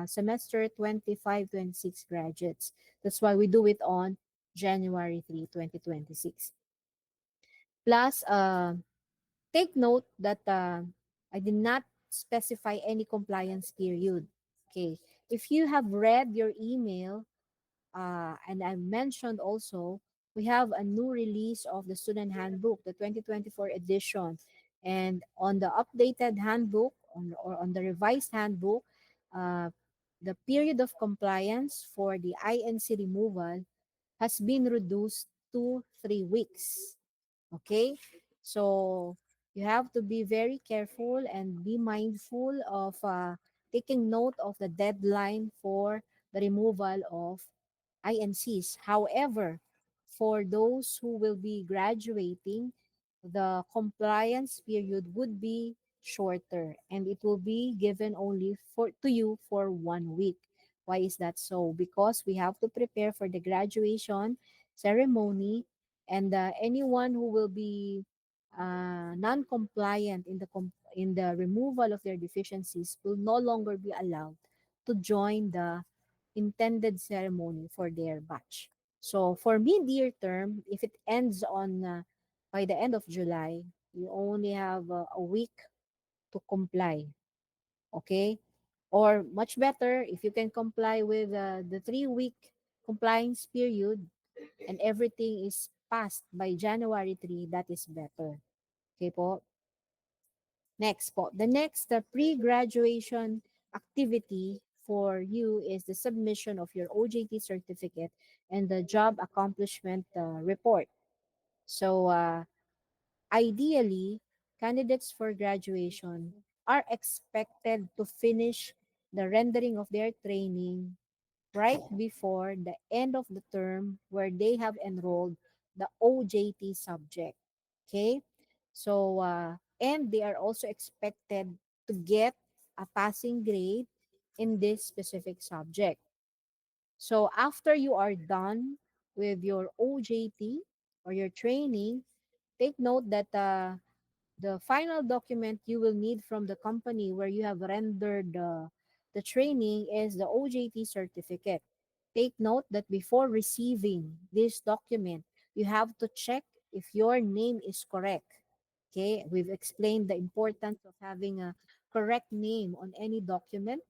semester 25-26 graduates. That's why we do it on January 3, 2026. Plus, take note that I did not specify any compliance period. Okay. If you have read your email, and I mentioned also, we have a new release of the student handbook, the 2024 edition. And on the updated handbook, or on the revised handbook, uh, the period of compliance for the INC removal has been reduced to 3 weeks. Okay? So you have to be very careful and be mindful of taking note of the deadline for the removal of INCs. However, for those who will be graduating, the compliance period would be shorter and it will be given only for to you for 1 week. Why is that so? Because we have to prepare for the graduation ceremony, and anyone who will be non-compliant in in the removal of their deficiencies will no longer be allowed to join the intended ceremony for their batch. So for mid-year term, if it ends on by the end of July, you only have a week to comply. Okay, or much better if you can comply with the 3 week compliance period and everything is passed by January 3, that is better. Okay po. Next po, the next pre-graduation activity for you is the submission of your OJT certificate and the job accomplishment report. So ideally, candidates for graduation are expected to finish the rendering of their training right before the end of the term where they have enrolled the OJT subject. Okay? So, and they are also expected to get a passing grade in this specific subject. So, after you are done with your OJT or your training, take note that the final document you will need from the company where you have rendered the training is the OJT certificate. Take note that before receiving this document, you have to check if your name is correct. Okay, we've explained the importance of having a correct name on any document.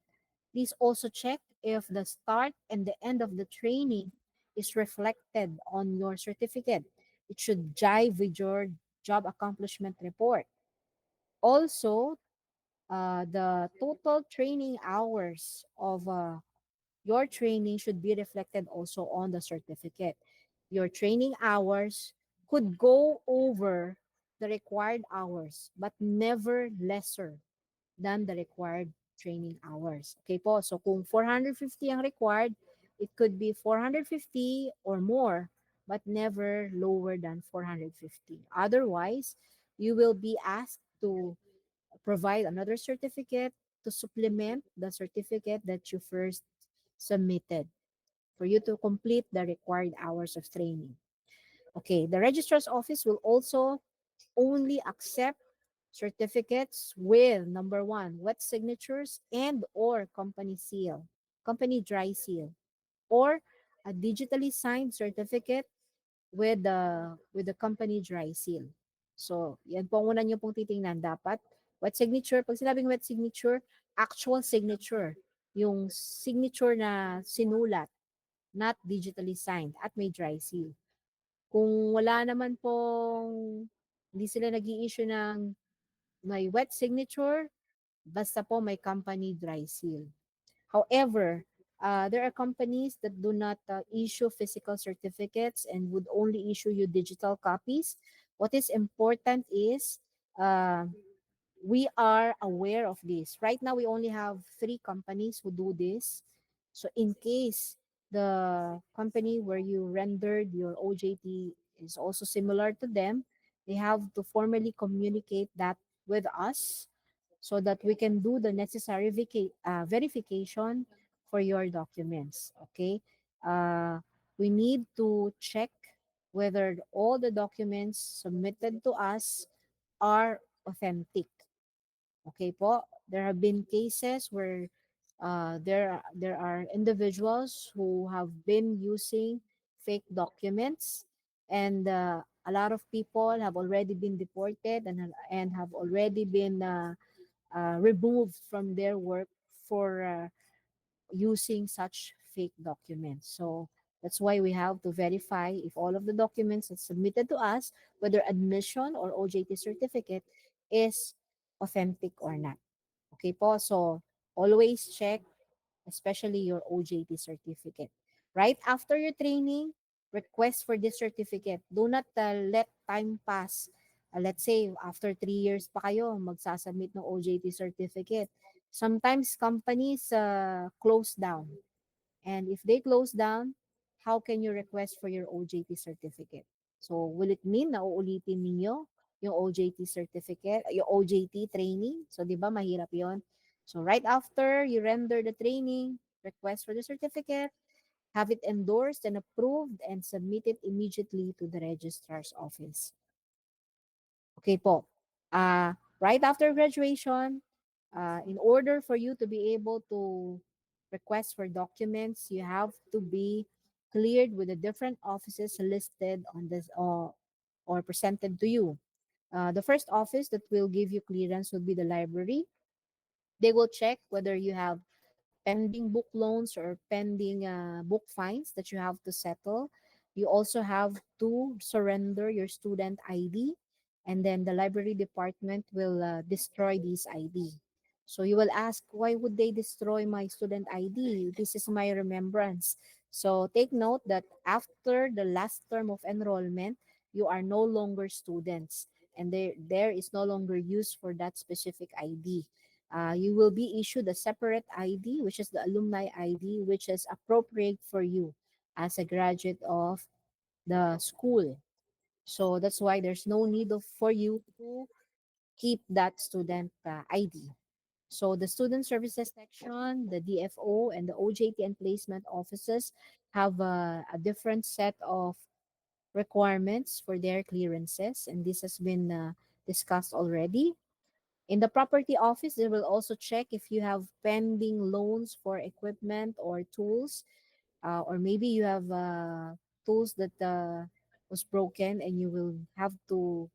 Please also check if the start and the end of the training is reflected on your certificate. It should jive with your job accomplishment report. Also, the total training hours of your training should be reflected also on the certificate. Your training hours could go over the required hours, but never lesser than the required training hours. Okay po, so kung 450 ang required, it could be 450 or more, but never lower than 450. Otherwise, you will be asked to provide another certificate to supplement the certificate that you first submitted for you to complete the required hours of training. Okay, the registrar's office will also only accept certificates with number one, wet signatures and or company seal, company dry seal, or a digitally signed certificate with the company dry seal. So, yan po ang una niyo pong titingnan. Dapat wet signature. Pag sinabing wet signature, actual signature. Yung signature na sinulat, not digitally signed, at may dry seal. Kung wala naman pong, hindi sila nag issue ng may wet signature, basta po may company dry seal. However, there are companies that do not issue physical certificates and would only issue you digital copies. What is important is uh, we are aware of this. Right now, we only have 3 companies who do this. So, in case the company where you rendered your OJT is also similar to them, they have to formally communicate that with us so that we can do the necessary verification for your documents. Okay. Uh, we need to check whether all the documents submitted to us are authentic. Okay po? There have been cases where There are individuals who have been using fake documents, and a lot of people have already been deported and have already been removed from their work for using such fake documents. So that's why we have to verify if all of the documents that's submitted to us, whether admission or OJT certificate, is authentic or not. Okay po, so always check, especially your OJT certificate. Right after your training, request for this certificate. Do not let time pass. Let's say, after 3 years pa kayo, magsasubmit ng OJT certificate. Sometimes companies close down. And if they close down, how can you request for your OJT certificate? So, will it mean na uulitin ninyo yung OJT certificate, yung OJT training? So, di ba, mahirap yon. So, right after you render the training, request for the certificate, have it endorsed and approved, and submit it immediately to the registrar's office. Okay po. Right after graduation, in order for you to be able to request for documents, you have to be cleared with the different offices listed on this or presented to you. The first office that will give you clearance will be the library. They will check whether you have pending book loans or pending book fines that you have to settle. You also have to surrender your student ID, and then the library department will destroy this ID. So you will ask, why would they destroy my student ID? This is my remembrance. So take note that after the last term of enrollment, you are no longer students, and there is no longer use for that specific ID. You will be issued a separate ID, which is the alumni ID, which is appropriate for you as a graduate of the school. So that's why there's no need for you to keep that student ID. So the student services section, the DFO, and the OJT and placement offices have a different set of requirements for their clearances, and this has been discussed already. In the property office, they will also check if you have pending loans for equipment or tools, or maybe you have tools that was broken and you will have to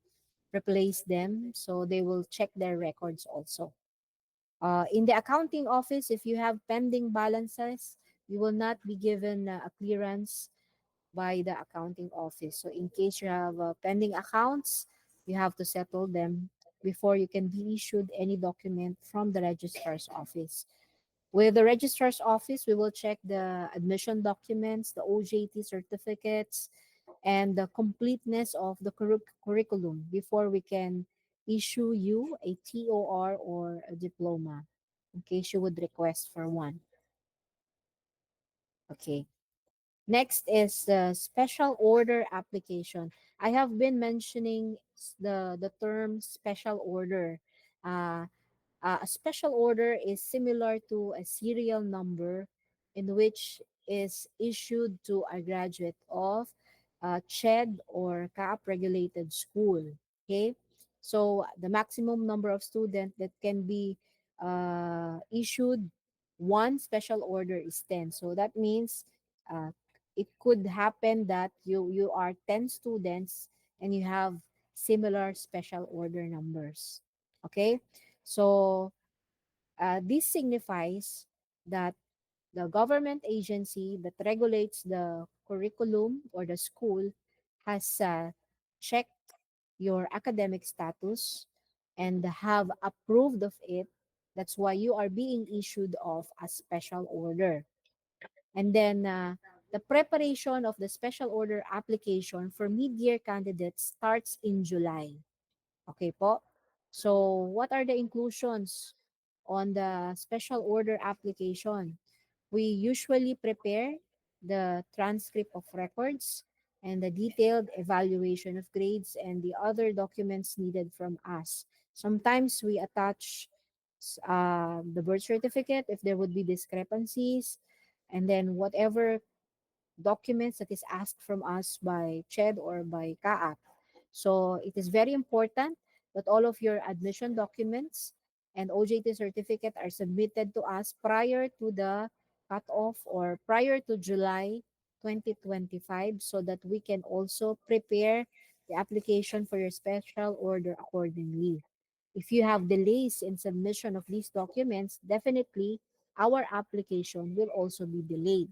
replace them. So they will check their records also. In the accounting office, if you have pending balances, you will not be given a clearance by the accounting office. So in case you have pending accounts, you have to settle them before you can be issued any document from the registrar's office. With the registrar's office, we will check the admission documents, the OJT certificates, and the completeness of the curriculum before we can issue you a TOR or a diploma, in case you would request for one. Okay. Next is the special order application. I have been mentioning the term special order. Uh, a special order is similar to a serial number in which is issued to a graduate of CHED or CAP regulated school. Okay, so the maximum number of students that can be issued one special order is 10. So that means uh, it could happen that you are 10 students and you have similar special order numbers. Okay, so this signifies that the government agency that regulates the curriculum or the school has checked your academic status and have approved of it. That's why you are being issued of a special order. And then the preparation of the special order application for mid-year candidates starts in July. Okay po? So what are the inclusions on the special order application? We usually prepare the transcript of records and the detailed evaluation of grades and the other documents needed from us. Sometimes we attach the birth certificate if there would be discrepancies, and then whatever documents that is asked from us by CHED or by CAAP. So it is very important that all of your admission documents and OJT certificate are submitted to us prior to the cutoff or prior to July 2025 so that we can also prepare the application for your special order accordingly. If you have delays in submission of these documents, definitely our application will also be delayed.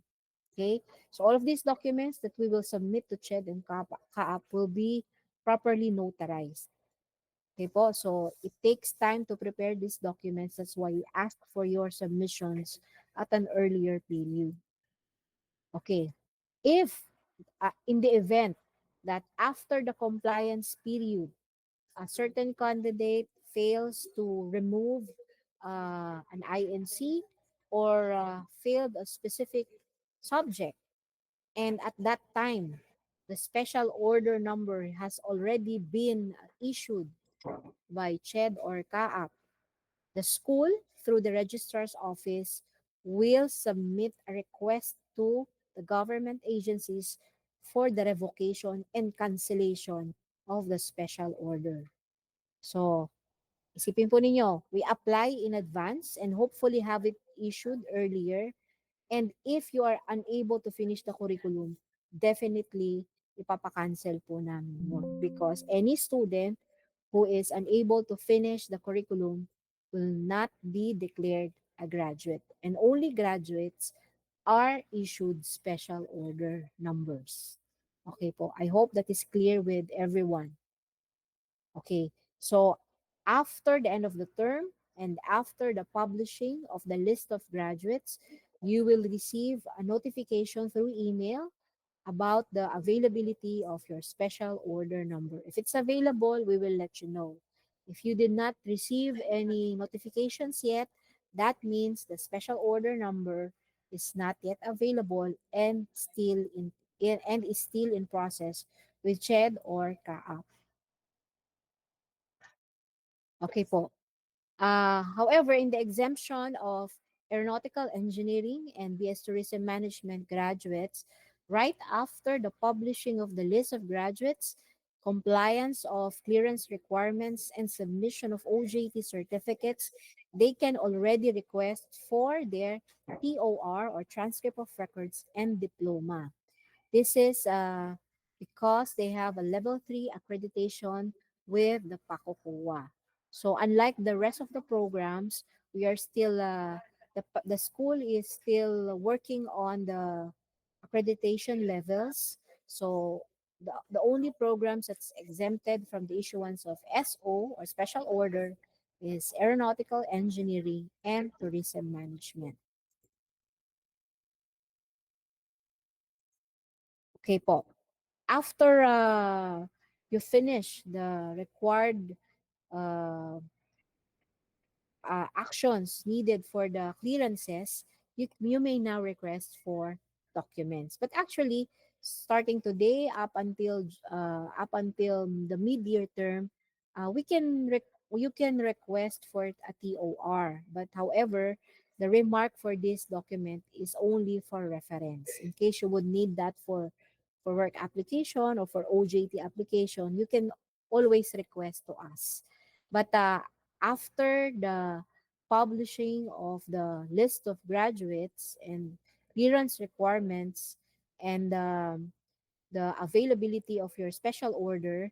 Okay, so all of these documents that we will submit to CHED and CAAP will be properly notarized. Okay po, so it takes time to prepare these documents. That's why we ask for your submissions at an earlier period. Okay, if in the event that after the compliance period, a certain candidate fails to remove an INC or failed a specific subject, and at that time, the special order number has already been issued by CHED or CAAP, the school, through the registrar's office, will submit a request to the government agencies for the revocation and cancellation of the special order. So, isipin po ninyo, we apply in advance and hopefully have it issued earlier. And if you are unable to finish the curriculum, definitely ipapakancel po namin yun. Because any student who is unable to finish the curriculum will not be declared a graduate. And only graduates are issued special order numbers. Okay po. I hope that is clear with everyone. Okay. So after the end of the term and after the publishing of the list of graduates, you will receive a notification through email about the availability of your special order number. If it's available, we will let you know. If you did not receive any notifications yet, that means the special order number is not yet available and and is still in process with CHED or CAAP. Okay po. However, in the exemption of aeronautical engineering and BS tourism management graduates, right after the publishing of the list of graduates, compliance of clearance requirements, and submission of OJT certificates, they can already request for their TOR or transcript of records and diploma. This is because they have a level 3 accreditation with the PACOCOA. So unlike the rest of the programs, we are still the school is still working on the accreditation levels. So the only programs that's exempted from the issuance of SO or special order is aeronautical engineering and tourism management. Okay po. After you finish the required uh, actions needed for the clearances, you may now request for documents. But actually, starting today up until the mid-year term, you can request for a TOR. But however, the remark for this document is only for reference. In case you would need that for work application or for OJT application, you can always request to us. But after the publishing of the list of graduates and clearance requirements and the availability of your special order,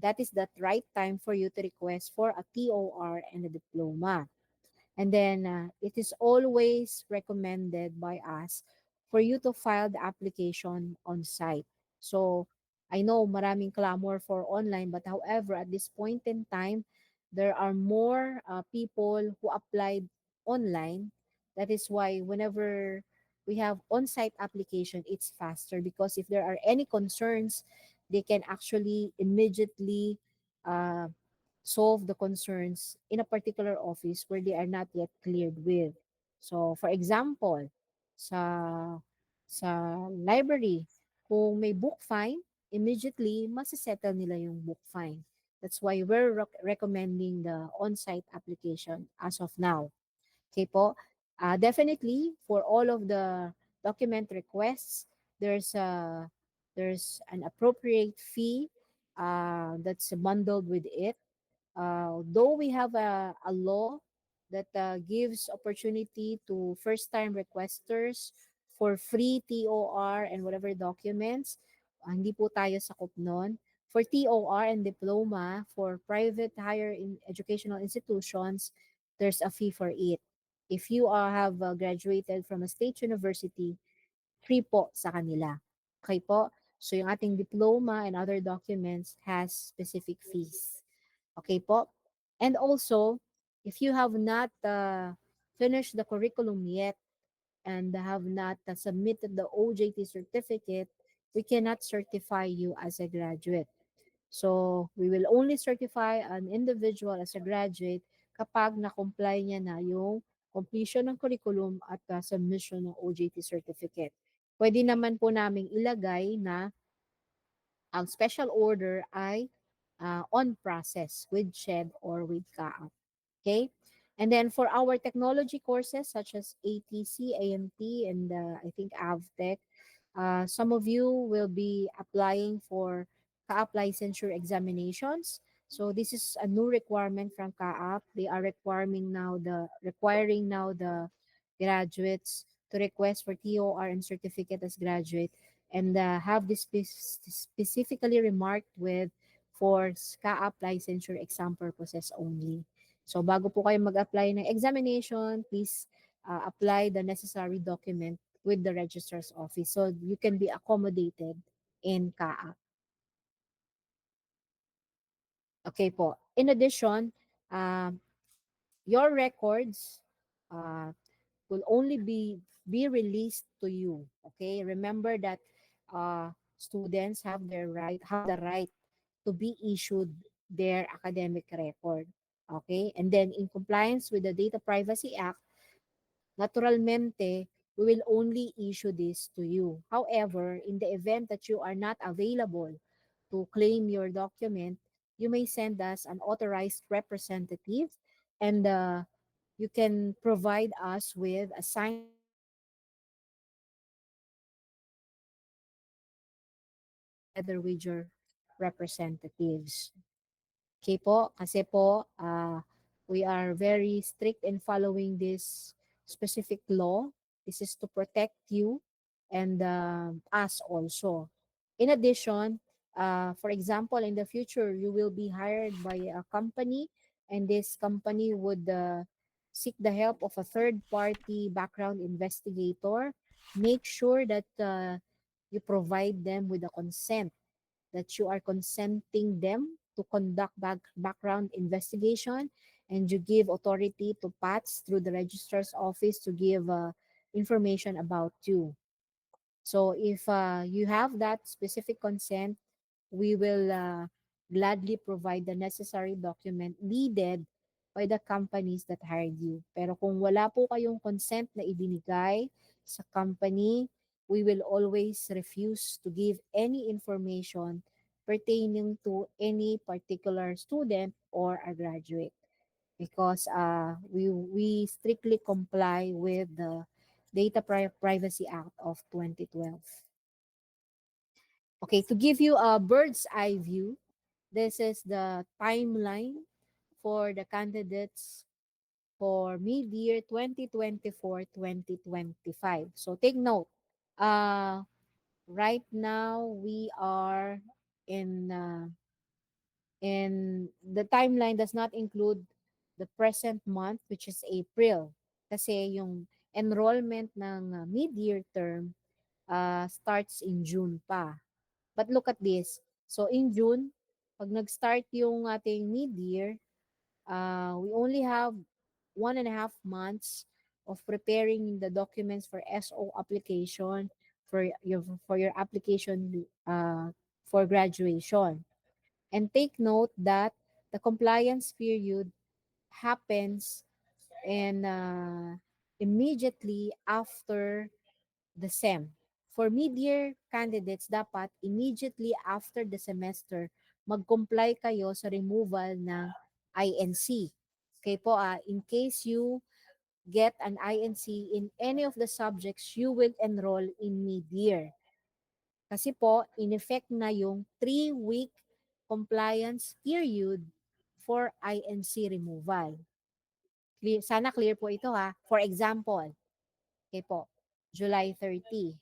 that is the right time for you to request for a TOR and a diploma. And then it is always recommended by us for you to file the application on site. So I know maraming clamor for online, but however, at this point in time, there are more people who applied online. That is why whenever we have on-site application, it's faster because if there are any concerns, they can actually immediately uh, solve the concerns in a particular office where they are not yet cleared with. So, for example, sa sa library, kung may book fine, immediately masisettle nila yung book fine. That's why we're recommending the on-site application as of now. Okay po? Definitely, for all of the document requests, there's a there's an appropriate fee that's bundled with it. Though we have a law that gives opportunity to first-time requesters for free TOR and whatever documents. Hindi po tayo sakop nun. For TOR and diploma for private higher educational institutions, there's a fee for it. If you have graduated from a state university, free po sa kanila. Okay po? So yung ating diploma and other documents has specific fees. Okay po? And also, if you have not finished the curriculum yet and have not submitted the OJT certificate, we cannot certify you as a graduate. So, we will only certify an individual as a graduate kapag na-comply niya na yung completion ng curriculum at submission ng OJT certificate. Pwede naman po naming ilagay na ang special order ay on process with SHED or with CAAP. Okay? And then for our technology courses such as ATC, AMT, and I think AVTech, some of you will be applying for CAAP licensure examinations. So this is a new requirement from CAAP. They are requiring now the graduates to request for TOR and certificate as graduate and have this specifically remarked with for CAAP licensure exam purposes only. So bago po kayo mag-apply ng examination, please apply the necessary document with the registrar's office so you can be accommodated in CAAP. Okay po. In addition, uh, your records uh, will only be released to you. Okay, remember that students have the right to be issued their academic record. Okay, and then in compliance with the Data Privacy Act, naturalmente, we will only issue this to you. However, in the event that you are not available to claim your document, you may send us an authorized representative and you can provide us with a signed together with your representatives. Okay po, kasi po, we are very strict in following this specific law. This is to protect you and us also. In addition, for example, in the future, you will be hired by a company and this company would seek the help of a third-party background investigator. Make sure that you provide them with a consent that you are consenting them to conduct background investigation and you give authority to PATS through the registrar's office to give information about you. So if you have that specific consent, we will gladly provide the necessary document needed by the companies that hired you. Pero kung wala po kayong consent na ibinigay sa company, we will always refuse to give any information pertaining to any particular student or a graduate because we strictly comply with the Data Privacy Act of 2012. Okay, to give you a bird's eye view, this is the timeline for the candidates for mid-year 2024-2025. So take note, uh, right now we are in the timeline does not include the present month which is April kasi yung enrollment ng mid-year term starts in June pa. But look at this. So in June, pag nag-start yung ating mid-year, we only have 1.5 months of preparing the documents for SO application for your application for graduation. And take note that the compliance period happens and immediately after the SEM. For mid-year candidates, dapat immediately after the semester, mag-comply kayo sa removal ng INC. Okay po, in case you get an INC in any of the subjects, you will enroll in mid-year. Kasi po, in effect na yung 3-week compliance period for INC removal. Clear, sana clear po ito ha. For example, okay po, July 30,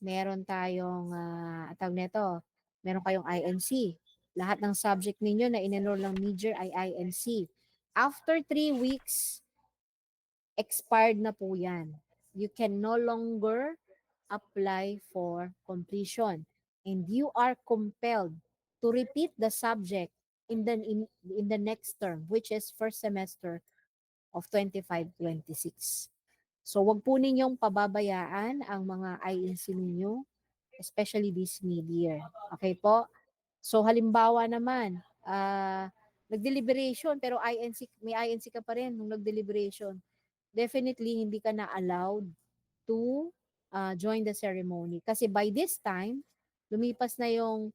meron tayong, tawag nito, meron kayong INC. Lahat ng subject ninyo na in-enroll ng mid-year ay INC. After 3 weeks, expired na po yan. You can no longer apply for completion. And you are compelled to repeat the subject in the next term, which is first semester of 25-26. So wag po ninyong pababayaan ang mga INC ninyo, especially this mid-year. Okay po? So halimbawa naman, nag-deliberation pero may INC ka pa rin nung nag-deliberation. Definitely hindi ka na allowed to join the ceremony. Kasi by this time, lumipas na yung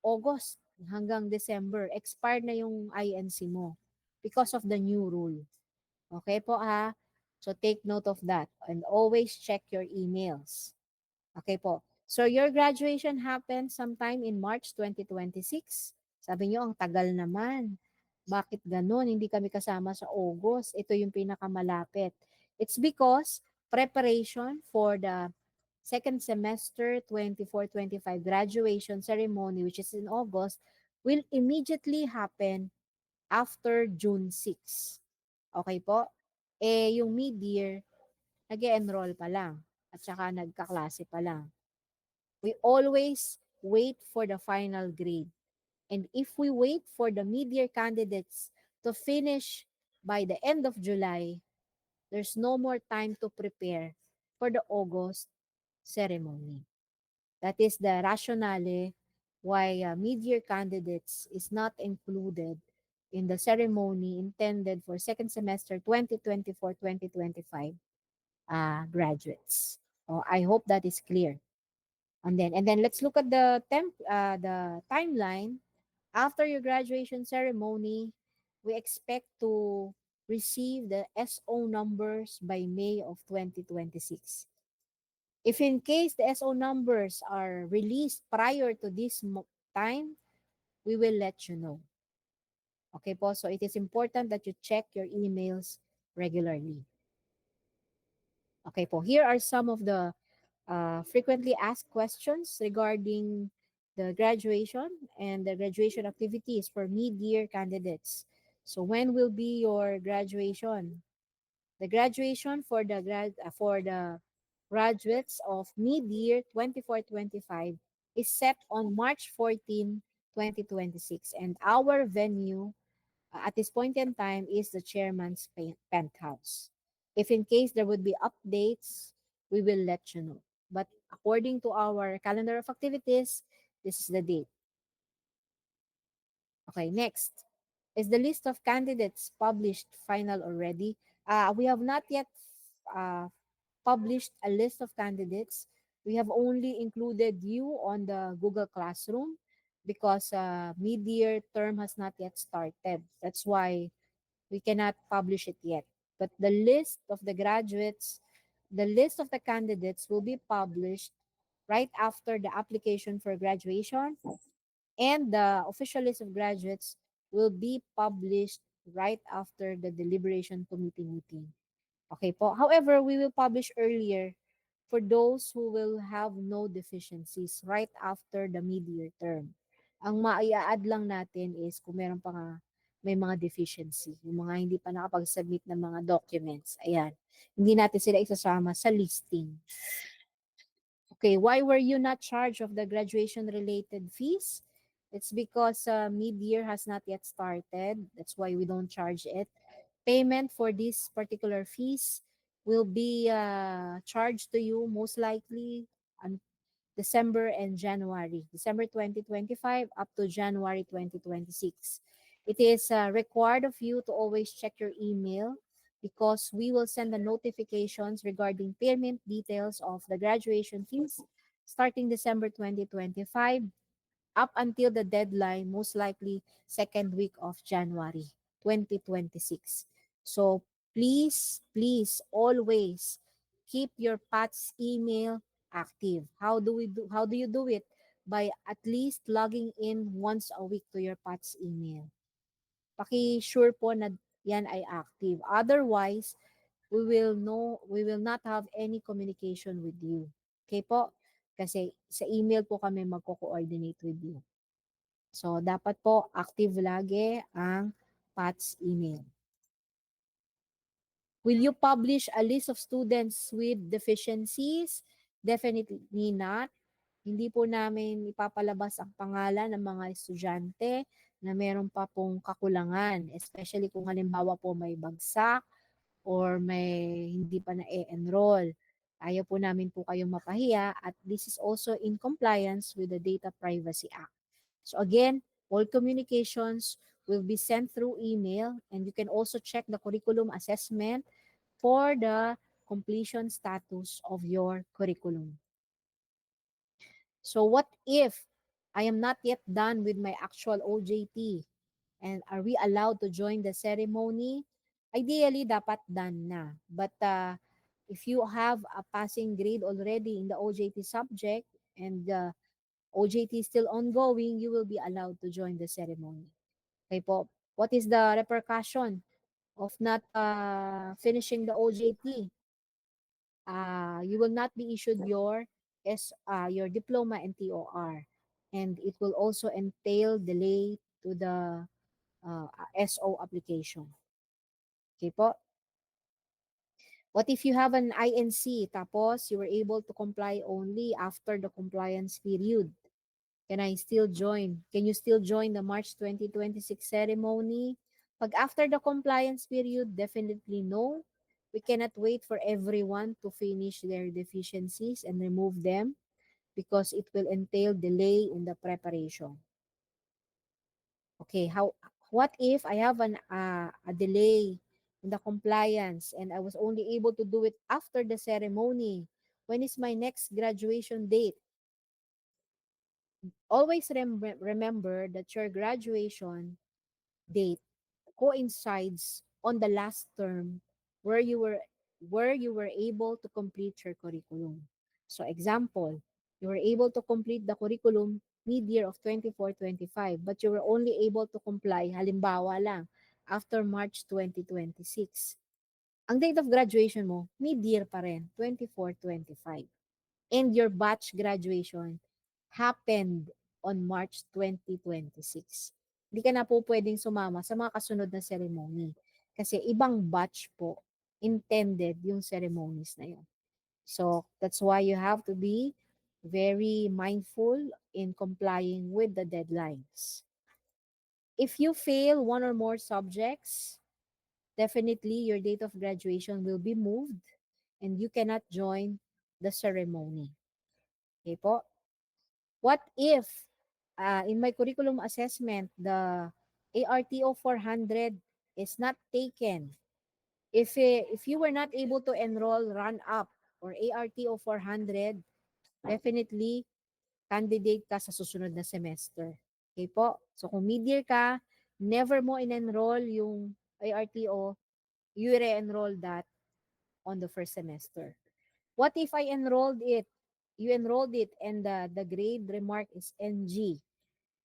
August hanggang December. Expired na yung INC mo because of the new rule. Okay po ha? So take note of that and always check your emails. Okay po. So your graduation happened sometime in March 2026. Sabi niyo, ang tagal naman. Bakit ganun? Hindi kami kasama sa August. Ito yung pinakamalapit. It's because preparation for the second semester 24-25 graduation ceremony, which is in August, will immediately happen after June 6. Okay po? Eh, yung mid-year, nag-enroll pa lang at saka nagkaklase pa lang. We always wait for the final grade. And if we wait for the mid-year candidates to finish by the end of July, there's no more time to prepare for the August ceremony. That is the rationale why mid-year candidates is not included in the ceremony intended for second semester 2024-2025 graduates. I hope that is clear. And then let's look at the timeline. After your graduation ceremony, we expect to receive the SO numbers by May of 2026. If in case the SO numbers are released prior to this time, we will let you know. Okay po, so it is important that you check your emails regularly. Okay po, here are some of the frequently asked questions regarding the graduation and the graduation activities for mid-year candidates. So when will be your graduation? The graduation for the graduates of mid-year 24-25 is set on March 14, 2026, and our venue at this point in time is the chairman's penthouse. If in case there would be updates, we will let you know. But according to our calendar of activities, this is the date. Okay, next. Is the list of candidates published final already? We have not yet uh, published a list of candidates. We have only included you on the Google Classroom because mid-year term has not yet started. That's why we cannot publish it yet. But the list of the graduates, the list of the candidates will be published right after the application for graduation, and the official list of graduates will be published right after the deliberation committee meeting. Okay po. However, we will publish earlier for those who will have no deficiencies right after the mid-year term. Ang maia-add lang natin is kung meron pa nga may mga deficiency, yung mga hindi pa nakapag-submit ng mga documents. Ayan. Hindi natin sila isasama sa listing. Okay, why were you not charged of the graduation-related fees? It's because mid-year has not yet started. That's why we don't charge it. Payment for these particular fees will be charged to you most likely on December and January, December 2025 up to January 2026. It is required of you to always check your email because we will send the notifications regarding payment details of the graduation fees starting December 2025 up until the deadline, most likely second week of January 2026. So please always keep your PATS email active. How do you do it? By at least logging in once a week to your PATS email. Paki-sure po na yan ay active. Otherwise, we will not have any communication with you. Okay po? Kasi sa email po kami magko-coordinate with you. So, dapat po active lagi ang PATS email. Will you publish a list of students with deficiencies? Definitely not. Hindi po namin ipapalabas ang pangalan ng mga estudyante na meron pa pong kakulangan, especially kung halimbawa po may bagsak or may hindi pa na-enroll. Ayaw po namin po kayong mapahiya at this is also in compliance with the Data Privacy Act. So again, all communications will be sent through email and you can also check the curriculum assessment for the completion status of your curriculum. So what if I am not yet done with my actual OJT? And are we allowed to join the ceremony? Ideally, dapat done na. But if you have a passing grade already in the OJT subject and the OJT is still ongoing, you will be allowed to join the ceremony. Okay po. What is the repercussion of not finishing the OJT? You will not be issued your diploma and TOR, and it will also entail delay to the SO application. Okay po? What if you have an INC tapos you were able to comply only after the compliance period? Can I still join? Can you still join the March 2026 ceremony? Pag after the compliance period, definitely no. We cannot wait for everyone to finish their deficiencies and remove them because it will entail delay in the preparation. Okay, what if I have a delay in the compliance and I was only able to do it after the ceremony? When is my next graduation date? Always remember that your graduation date coincides on the last term where you were able to complete your curriculum. So example, you were able to complete the curriculum mid-year of 24-25 but you were only able to comply halimbawa lang after March 2026. Ang date of graduation mo, mid-year pa rin, 24-25. And your batch graduation happened on March 2026. Hindi ka na po pwedeng sumama sa mga kasunod na ceremony. Kasi ibang batch po intended yung ceremonies na yun. So, that's why you have to be very mindful in complying with the deadlines. If you fail one or more subjects, definitely your date of graduation will be moved and you cannot join the ceremony. Okay po? What if in my curriculum assessment, the ARTO 400 is not taken? If you were not able to enroll run up or ARTO 400, definitely candidate ka sa susunod na semester. Okay po? So kung mid-year ka, never mo in-enroll yung ARTO, you re-enroll that on the first semester. What if I enrolled it? You enrolled it and the grade remark is NG.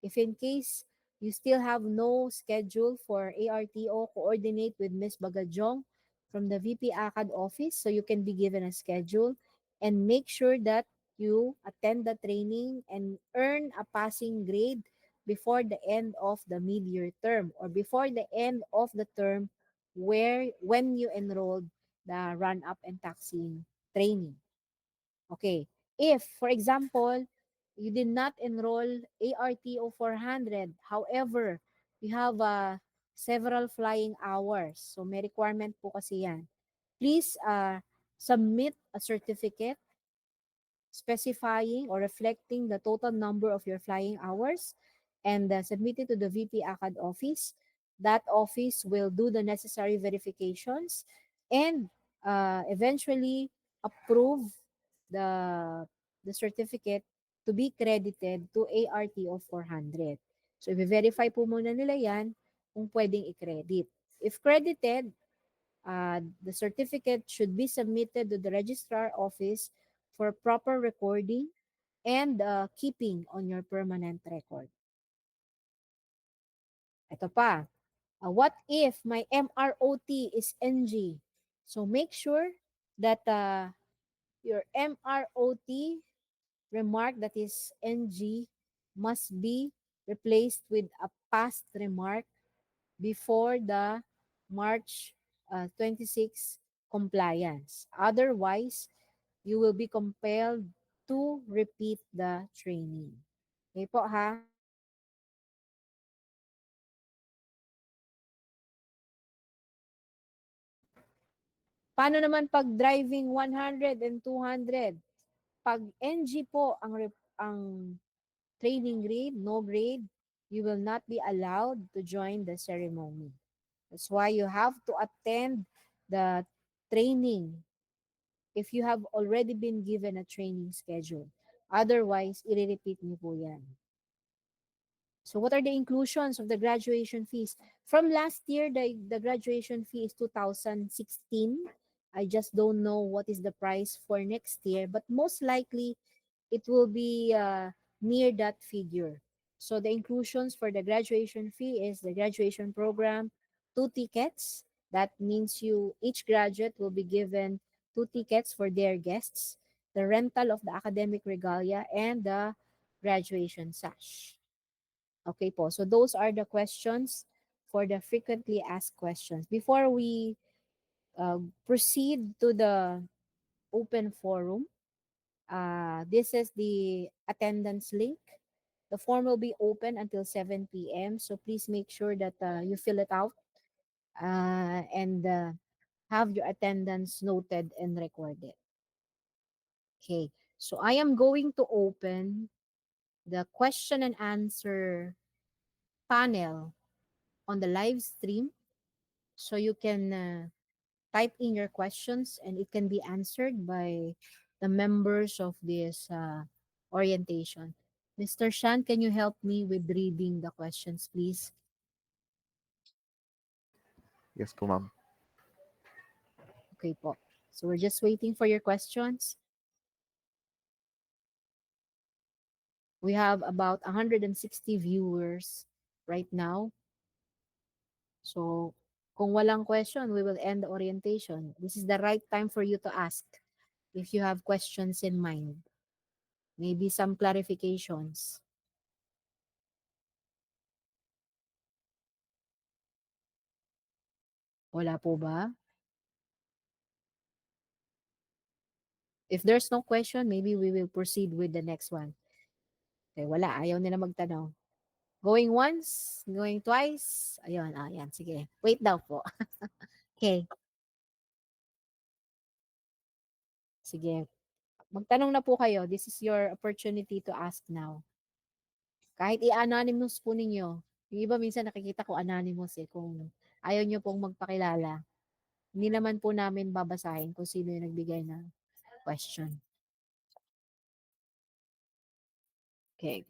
If in case you still have no schedule for ARTO, coordinate with Ms. Bagajong from the VP ACAD office so you can be given a schedule and make sure that you attend the training and earn a passing grade before the end of the mid-year term or before the end of the term when you enrolled the run-up and taxiing training. Okay. If, for example, you did not enroll ARTO 400, however, you have several flying hours. So may requirement po kasi yan. Please submit a certificate specifying or reflecting the total number of your flying hours and submit it to the VP ACAD office. That office will do the necessary verifications and eventually approve the the certificate to be credited to ARTO 400. So, i-verify po muna nila yan kung pwedeng i-credit. If credited, the certificate should be submitted to the registrar office for proper recording and keeping on your permanent record. Ito pa. What if my MROT is NG? So make sure that your MROT remark that is NG must be replaced with a past remark before the March 26 compliance. Otherwise, you will be compelled to repeat the training. Okay po ha? Paano naman pag driving 100 and 200? Pag NG po ang training grade, no grade, you will not be allowed to join the ceremony. That's why you have to attend the training if you have already been given a training schedule. Otherwise, i-repeat niyo po yan. So what are the inclusions of the graduation fees? From last year, the graduation fee is 2016. I just don't know what is the price for next year, but most likely it will be near that figure. So the inclusions for the graduation fee is the graduation program, 2 tickets. That means each graduate will be given 2 tickets for their guests, the rental of the academic regalia, and the graduation sash. Okay po. So those are the questions for the frequently asked questions. Before we proceed to the open forum, this is the attendance link. The form will be open until 7 p.m. So please make sure that you fill it out and have your attendance noted and recorded. Okay. So I am going to open the question and answer panel on the live stream so you can type in your questions and it can be answered by the members of this orientation. Mr. Shan, can you help me with reading the questions, please? Yes po, ma'am. Okay po. So we're just waiting for your questions. We have about 160 viewers right now. So kung walang question, we will end the orientation. This is the right time for you to ask if you have questions in mind. Maybe some clarifications. Wala po ba? If there's no question, maybe we will proceed with the next one. Okay, wala. Ayaw nila magtanong. Going once, going twice. Ayun, ayan, sige. Wait daw po. Okay, sige. Magtanong na po kayo. This is your opportunity to ask now. Kahit i-anonymous po ninyo. Yung iba minsan nakikita ko anonymous kung ayaw nyo pong magpakilala. Hindi naman po namin babasahin kung sino yung nagbigay ng question. Okay.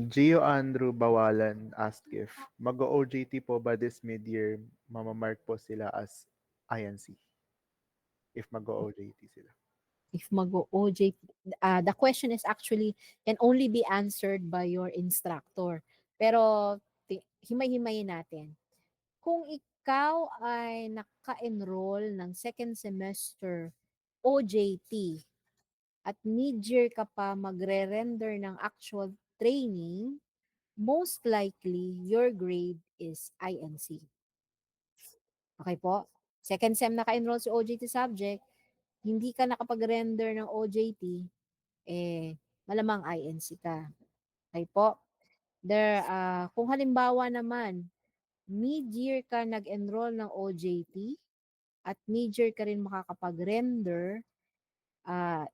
Gio Andrew Bawalan asked if mag-OJT po ba this mid-year, mamamark po sila as INC? If mag-OJT sila. If mag-OJ, the question is actually can only be answered by your instructor. Pero himay-himayin natin. Kung ikaw ay naka-enroll ng second semester OJT at mid-year ka pa magre-render ng actual training, most likely your grade is INC. Okay po? Second sem naka-enroll si OJT subject, hindi ka nakapag-render ng OJT, malamang INC ka. Okay po? Kung halimbawa naman, mid-year ka nag-enroll ng OJT at mid-year ka rin makakapag-render,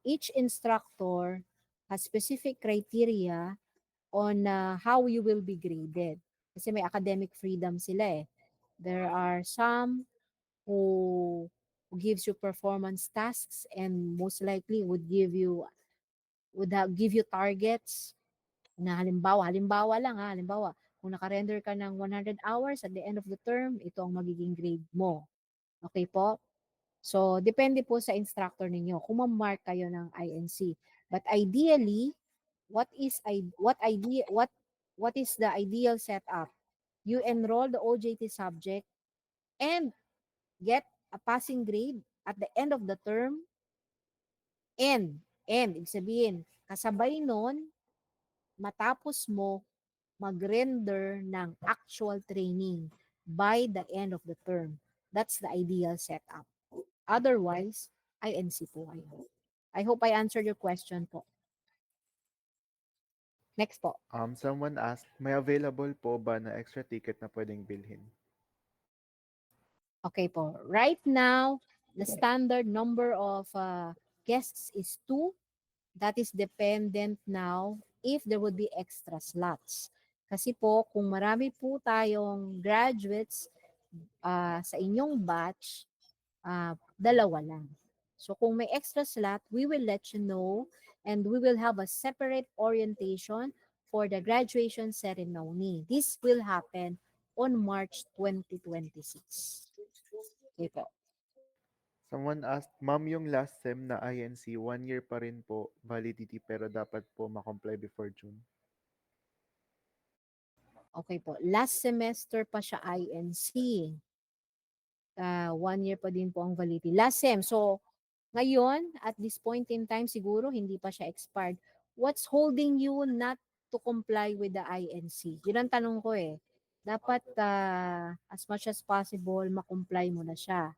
each instructor has specific criteria on how you will be graded. Kasi may academic freedom sila. There are some who gives you performance tasks and most likely give you targets na halimbawa lang halimbawa, kung naka-render ka ng 100 hours at the end of the term, ito ang magiging grade mo. Okay po? So, depende po sa instructor ninyo kung ma-mark kayo ng INC. But ideally, what is the ideal setup? You enroll the OJT subject and get a passing grade at the end of the term. And ibig sabihin, kasabay nun, matapos mo mag-render ng actual training by the end of the term. That's the ideal setup. Otherwise, INC po kayo. I hope I answered your question po. Next po. Someone asked, may available po ba na extra ticket na pwedeng bilhin? Okay po. Right now, the standard number of guests is 2. That is dependent now if there would be extra slots. Kasi po, kung marami po tayong graduates sa inyong batch, dalawa lang. So kung may extra slot, we will let you know and we will have a separate orientation for the graduation ceremony. This will happen on March 2026. Okay po. Someone asked, ma'am, yung last sem na INC, 1 year pa rin po validity pero dapat po makomply before June. Okay po. Last semester pa siya INC. 1 year pa din po ang validity. Last sem. So, ngayon, at this point in time, siguro hindi pa siya expired. What's holding you not to comply with the INC? Yun ang tanong ko eh. Dapat as much as possible, makomply mo na siya.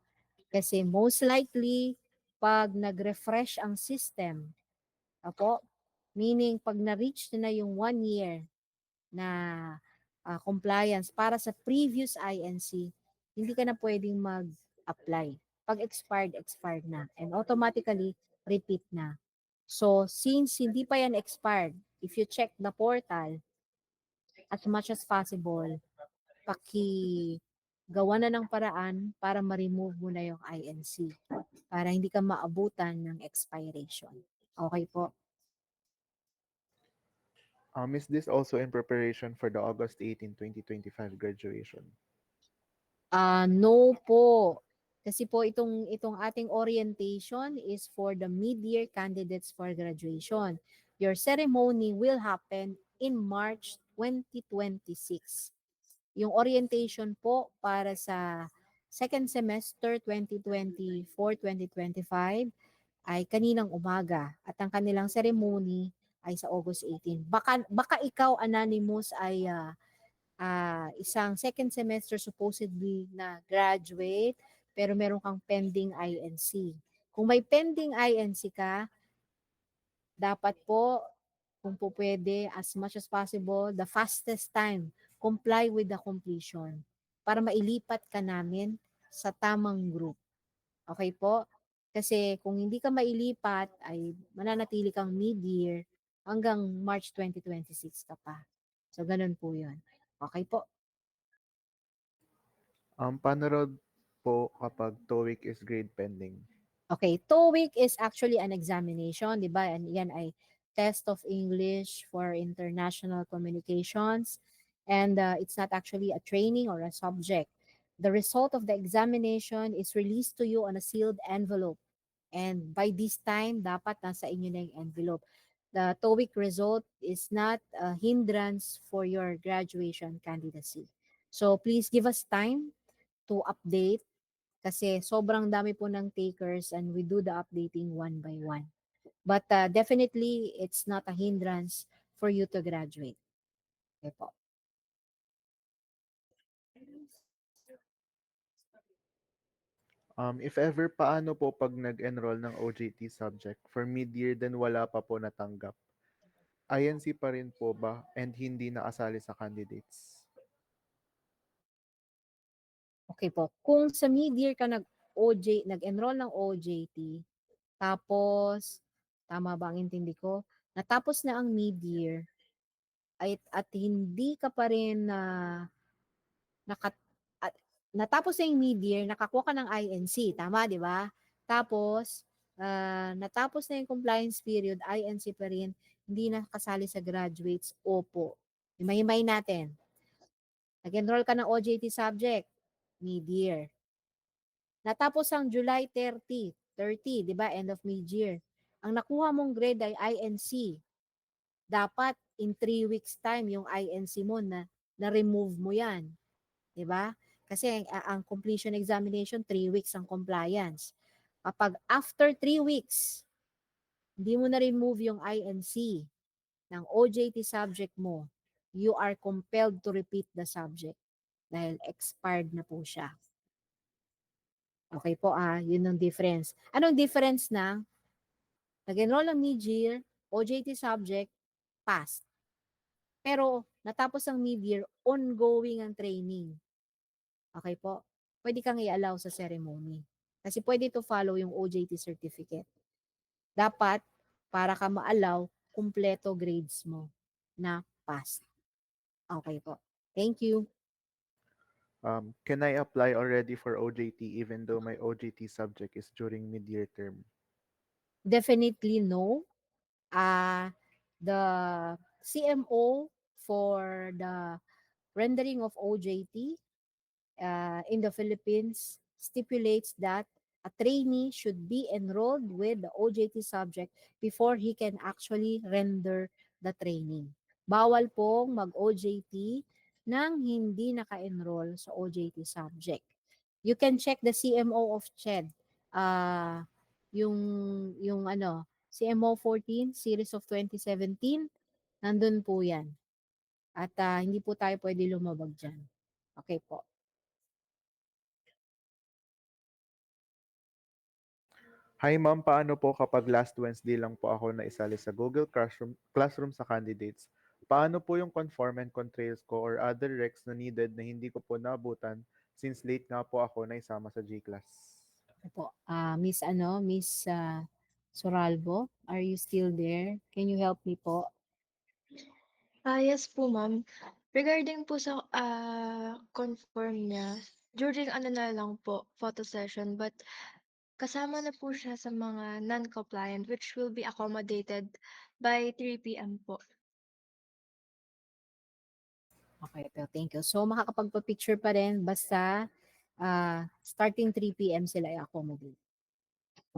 Kasi most likely, pag nag-refresh ang system, apo, meaning pag na-reach na yung 1 year na compliance para sa previous INC, hindi ka na pwedeng mag-apply. Pag expired, expired na. And automatically, repeat na. So, since hindi pa yan expired, if you check the portal, as much as possible, gawa na ng paraan para ma-remove mo na yung INC para hindi ka maabutan ng expiration. Okay po. Is this also in preparation for the August 18, 2025 graduation? No po. Kasi po itong ating orientation is for the mid-year candidates for graduation. Your ceremony will happen in March 2026. Yung orientation po para sa second semester 2024-2025 ay kaninang umaga at ang kanilang ceremony ay sa August 18. Baka ikaw anonymous ay isang second semester supposedly na graduate, pero meron kang pending INC. Kung may pending INC ka, dapat po, kung po pwede, as much as possible, the fastest time, comply with the completion para mailipat ka namin sa tamang group. Okay po? Kasi kung hindi ka mailipat, ay mananatili kang mid-year hanggang March 2026 ka pa. So, ganun po yun. Okay po? Paano raw po kapag TOEIC is grade pending? Okay, TOEIC is actually an examination, di ba? And yan ay test of English for international communications. And it's not actually a training or a subject. The result of the examination is released to you on a sealed envelope. And by this time, dapat nasa inyo na yung envelope. The TOEIC result is not a hindrance for your graduation candidacy. So please give us time to update kasi sobrang dami po ng takers and we do the updating one by one. But definitely, it's not a hindrance for you to graduate. Okay po. If ever, paano po pag nag-enroll ng OJT subject for mid-year then wala pa po natanggap? INC pa rin po ba and hindi nakasali sa candidates? Okay po. Kung sa mid-year ka nag-enroll ng OJT, tapos, tama ba ang intindi ko? Natapos na ang mid-year, at hindi ka pa rin naka, at, natapos na yung mid-year, nakakuha ka ng INC, tama, di ba? Tapos, natapos na yung compliance period, INC pa rin, hindi nakasali sa graduates, opo. Himay-himay natin. Nag-enroll ka ng OJT subject, mid-year. Natapos ang July 30, 'di ba? End of mid-year. Ang nakuha mong grade ay INC. Dapat in 3 weeks time yung INC mo na-remove mo 'yan, 'di ba? Kasi ang completion examination 3 weeks ang compliance. Kapag after 3 weeks, hindi mo na-remove yung INC ng OJT subject mo, you are compelled to repeat the subject dahil expired na po siya. Okay po yun ang difference. Anong difference ng nag-enroll ng mid-year, OJT subject, passed. Pero natapos ang mid-year, ongoing ang training. Okay po? Pwede kang i-allow sa ceremony. Kasi pwede to follow yung OJT certificate. Dapat, para ka ma-allow, kumpleto grades mo na passed. Okay po. Thank you. Can I apply already for OJT even though my OJT subject is during mid-year term? Definitely no. The CMO for the rendering of OJT in the Philippines stipulates that a trainee should be enrolled with the OJT subject before he can actually render the training. Bawal pong mag-OJT nang hindi naka-enroll sa OJT subject. You can check the CMO of CHED. Yung CMO 14 series of 2017, nandun po 'yan. At hindi po tayo pwede lumabag diyan. Okay po. Hi ma'am, paano po kapag last Wednesday lang po ako naisali sa Google Classroom sa candidates? Paano po yung conform and contrails ko or other recs na needed na hindi ko po naabutan since late nga po ako na isama sa G-class? Po. Miss Soralvo, are you still there? Can you help me po? Yes po, ma'am. Regarding po sa conform niya, during ano na lang po, photo session, but kasama na po siya sa mga non-compliant which will be accommodated by 3 p.m. po. Okay, thank you. So, makakapagpa-picture pa rin basta starting 3 p.m. sila i-accommodate.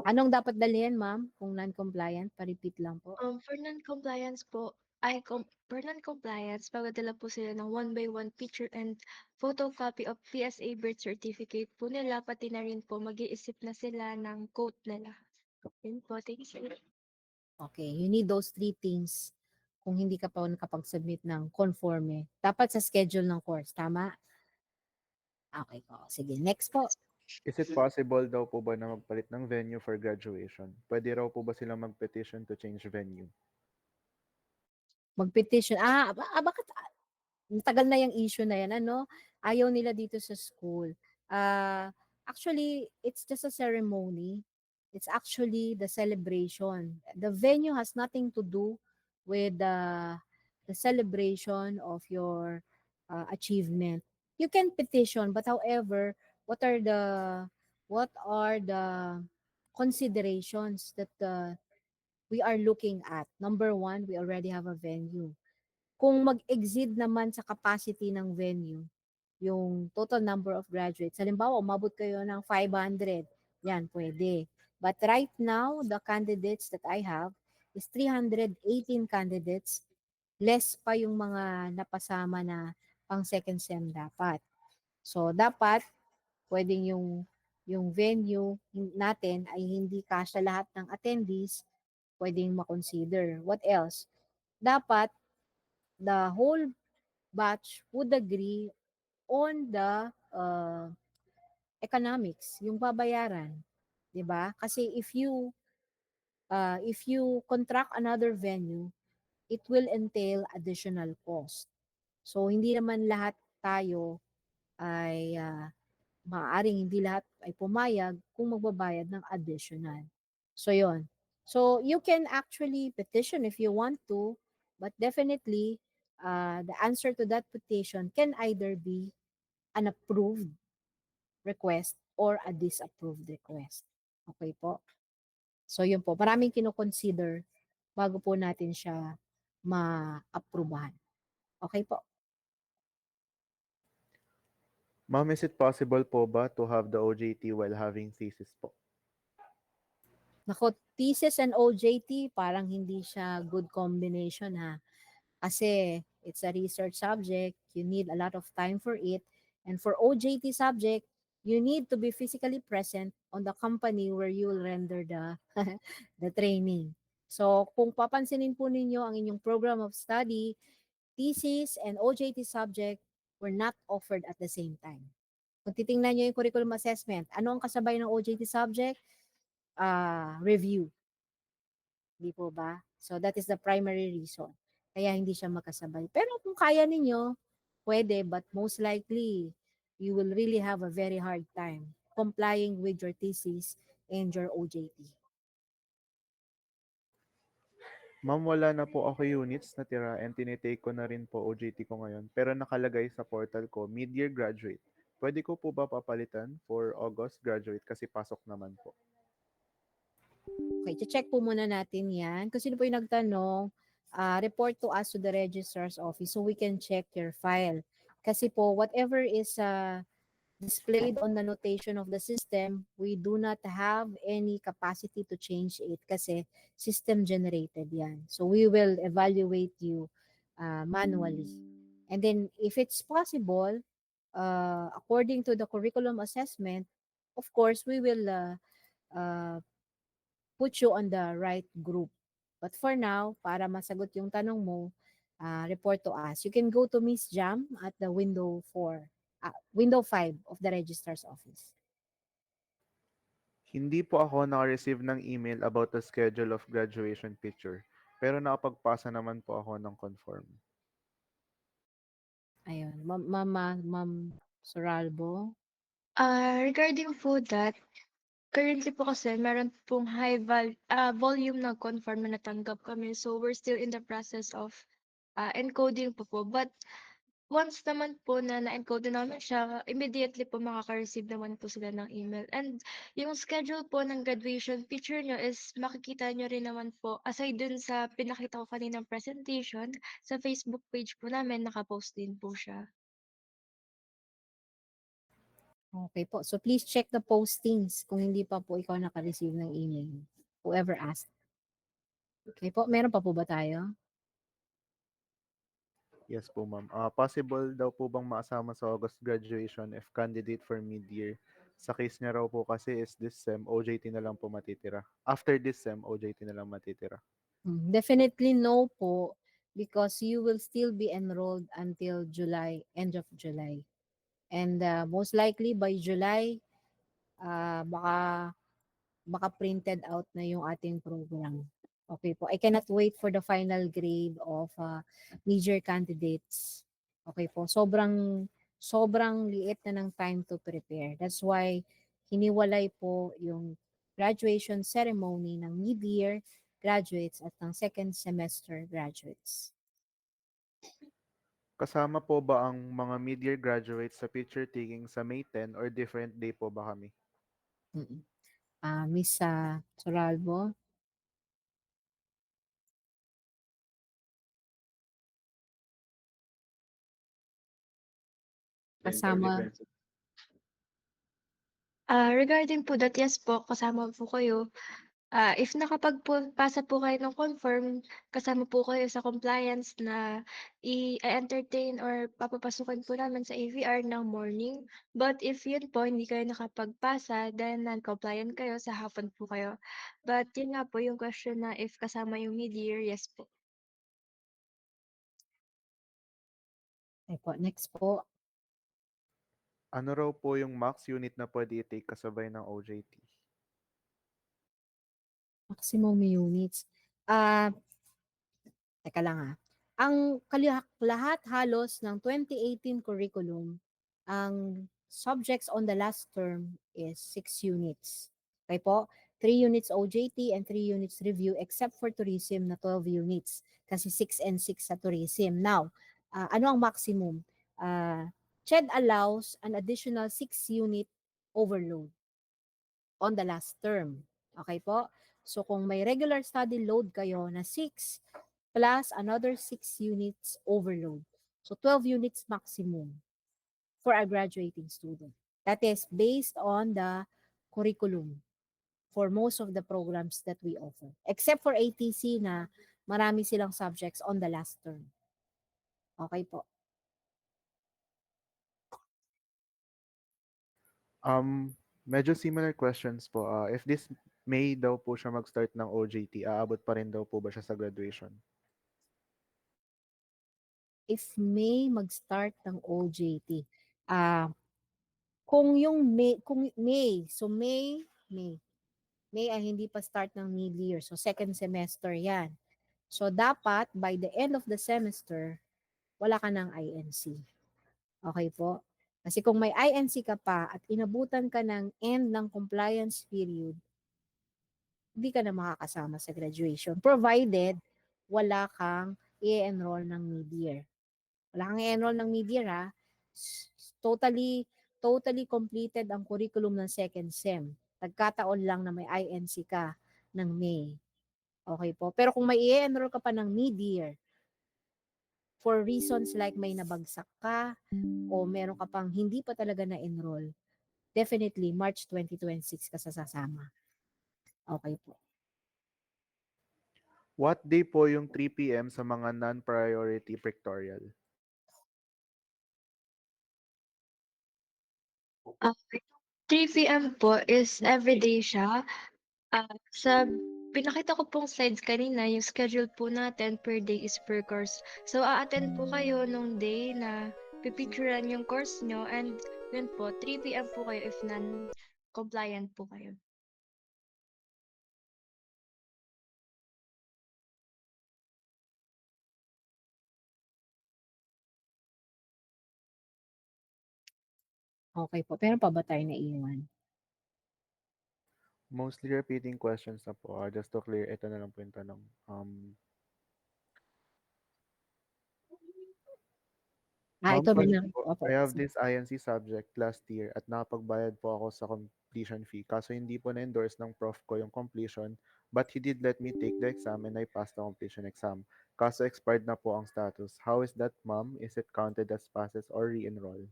Anong dapat dalhin, ma'am? Kung non-compliant, pa-repeat lang po. For non-compliance po, for non-compliance, pagdadala po sila ng 1 by 1 picture and photocopy of PSA birth certificate po nila, pati na rin po mag-iisip na sila ng code nila. Yun po, thank you. Okay, you need those 3 things kung hindi ka pa nakapag-submit ng conforme. Dapat sa schedule ng course, tama? Okay po. Sige, next po. Is it possible daw po ba na magpalit ng venue for graduation? Pwede raw po ba silang mag-petition to change venue? Mag-petition. Bakit matagal na yung issue na yan, ano? Ayaw nila dito sa school. Ah, Actually, it's just a ceremony. It's actually the celebration. The venue has nothing to do with the celebration of your achievement. You can petition, but however, what are the what are the considerations that we are looking at? Number one, we already have a venue. Kung mag-exceed naman sa capacity ng venue, yung total number of graduates, halimbawa, umabot kayo ng 500, yan, pwede. But right now, the candidates that I have is 318 candidates, less pa yung mga napasama na pang second sem dapat. So, dapat, pwedeng yung venue natin ay hindi kasya lahat ng attendees, pwedeng makonsider. What else? Dapat, the whole batch would agree on the economics, yung babayaran, 'di ba? Kasi if you contract another venue, it will entail additional cost. So hindi naman lahat tayo ay maaaring hindi lahat ay pumayag kung magbabayad ng additional. So yon. So you can actually petition if you want to, but definitely the answer to that petition can either be an approved request or a disapproved request. Okay po? So yun po, maraming kino-consider bago po natin siya ma-approbahan. Okay po? Ma'am, is it possible po ba to have the OJT while having thesis po? Nako, thesis and OJT, parang hindi siya good combination ha. Kasi it's a research subject, you need a lot of time for it. And for OJT subject, you need to be physically present on the company where you will render the the training. So, kung papansinin po ninyo ang inyong program of study, thesis and OJT subject were not offered at the same time. Kung titingnan nyo yung curriculum assessment, ano ang kasabay ng OJT subject? Review. Di po ba? So that is the primary reason. Kaya hindi siya makasabay. Pero kung kaya ninyo, pwede, but most likely, you will really have a very hard time complying with your thesis and your OJT. Ma'am, wala na po ako units na tira and tinitake ko na rin po OJT ko ngayon. Pero nakalagay sa portal ko, mid-year graduate. Pwede ko po ba papalitan for August graduate kasi pasok naman po? Okay, check po muna natin yan. Kung sino po yung nagtanong, report to us to the registrar's office so we can check your file. Kasi po, whatever is displayed on the notation of the system, we do not have any capacity to change it kasi system generated yan. So we will evaluate you manually. And then if it's possible, according to the curriculum assessment, of course, we will uh, put you on the right group. But for now, para masagot yung tanong mo, report to us. You can go to Miss Jam at the window 5 of the registrar's office. Hindi po ako naka-receive ng email about the schedule of graduation picture. Pero nakapagpasa naman po ako ng conform. Ayun, Ma'am Soralbo. Regarding po that, currently po kasi meron pong volume na conform na natanggap kami. So we're still in the process of encoding po. But once naman po na na-encode na namin siya, immediately po makaka-receive naman po sila ng email. And yung schedule po ng graduation picture nyo is makikita nyo rin naman po, aside dun sa pinakita ko kaninang presentation, sa Facebook page po namin, nakapost din po siya. Okay po. So please check the postings kung hindi pa po ikaw naka-receive ng email. Whoever asked. Okay po, meron pa po ba tayo? Yes po, ma'am. Possible daw po bang maasama sa August graduation if candidate for mid-year? Sa case niya raw po kasi is this SEM, OJT na lang po matitira. After this SEM, OJT na lang matitira. Definitely no po because you will still be enrolled until July, end of July. And most likely by July, baka printed out na yung ating program. Okay po. I cannot wait for the final grade of major candidates. Okay po. Sobrang liit na ng time to prepare. That's why hiniwalay po yung graduation ceremony ng mid-year graduates at ng second semester graduates. Kasama po ba ang mga mid-year graduates sa picture taking sa May 10 or different day po ba kami? Mm-mm. Miss Soralvo. Kasama. Regarding po that, yes po, kasama po kayo. If nakapagpasa po kayo ng confirm, kasama po kayo sa compliance na i-entertain or papapasukin po namin sa AVR ng morning. But if yun po, hindi kayo nakapagpasa, then non-compliant kayo, sa hapon po kayo. But yun nga po yung question na if kasama yung mid-year, yes po. Okay po. Next po. Ano raw po yung max unit na pwede i-take kasabay ng OJT? Maximum units. Teka lang Ang lahat halos ng 2018 curriculum, ang subjects on the last term is 6 units. Okay po? 3 units OJT and 3 units review except for tourism na 12 units. Kasi 6 and 6 sa tourism. Now, ano ang maximum? CHED allows an additional 6 unit overload on the last term. Okay po? So kung may regular study load kayo na 6 plus another 6 units overload. So 12 units maximum. for a graduating student. That is based on the curriculum for most of the programs that we offer. Except for ATC na marami silang subjects on the last term. Okay po. Medyo similar questions po. If this May daw po siya mag-start ng OJT, aabot pa rin daw po ba siya sa graduation? If May mag-start ng OJT, ah kung yung May, so May ay hindi pa start ng mid-year. So second semester 'yan. So dapat by the end of the semester, wala ka ng INC. Okay po? Kasi kung may INC ka pa at inabutan ka ng end ng compliance period, hindi ka na makakasama sa graduation provided wala kang i-enroll ng mid-year. Wala kang i-enroll ng mid-year ha. Totally completed ang curriculum ng second sem. Nagkataon lang na may INC ka ng May. Okay po. Pero kung may i-enroll ka pa ng mid-year, for reasons like may nabagsak ka o meron ka pang hindi pa talaga na-enroll, definitely March 2026 ka sasama. Okay po. What day po yung 3 p.m. sa mga non-priority pictorial? Ah, 3 PM po is everyday siya. Sa pinakita ko pong slides kanina, yung schedule po natin per day is per course. So, a-attend po kayo nung day na pipicturean yung course nyo and yun po, 3 PM po kayo if non-compliant po kayo. Okay po. Pero pa ba tayo naiwan? Mostly repeating questions na po. Just to clear, ito na lang po yung tanong. Ma'am, Ito may question na. po. Opo. I have this INC subject last year at nakapagbayad po ako sa completion fee. Kaso hindi po na-endorse ng prof ko yung completion, but he did let me take the exam and I passed the completion exam. Kaso expired na po ang status. How is that, ma'am? Is it counted as passes or re-enroll?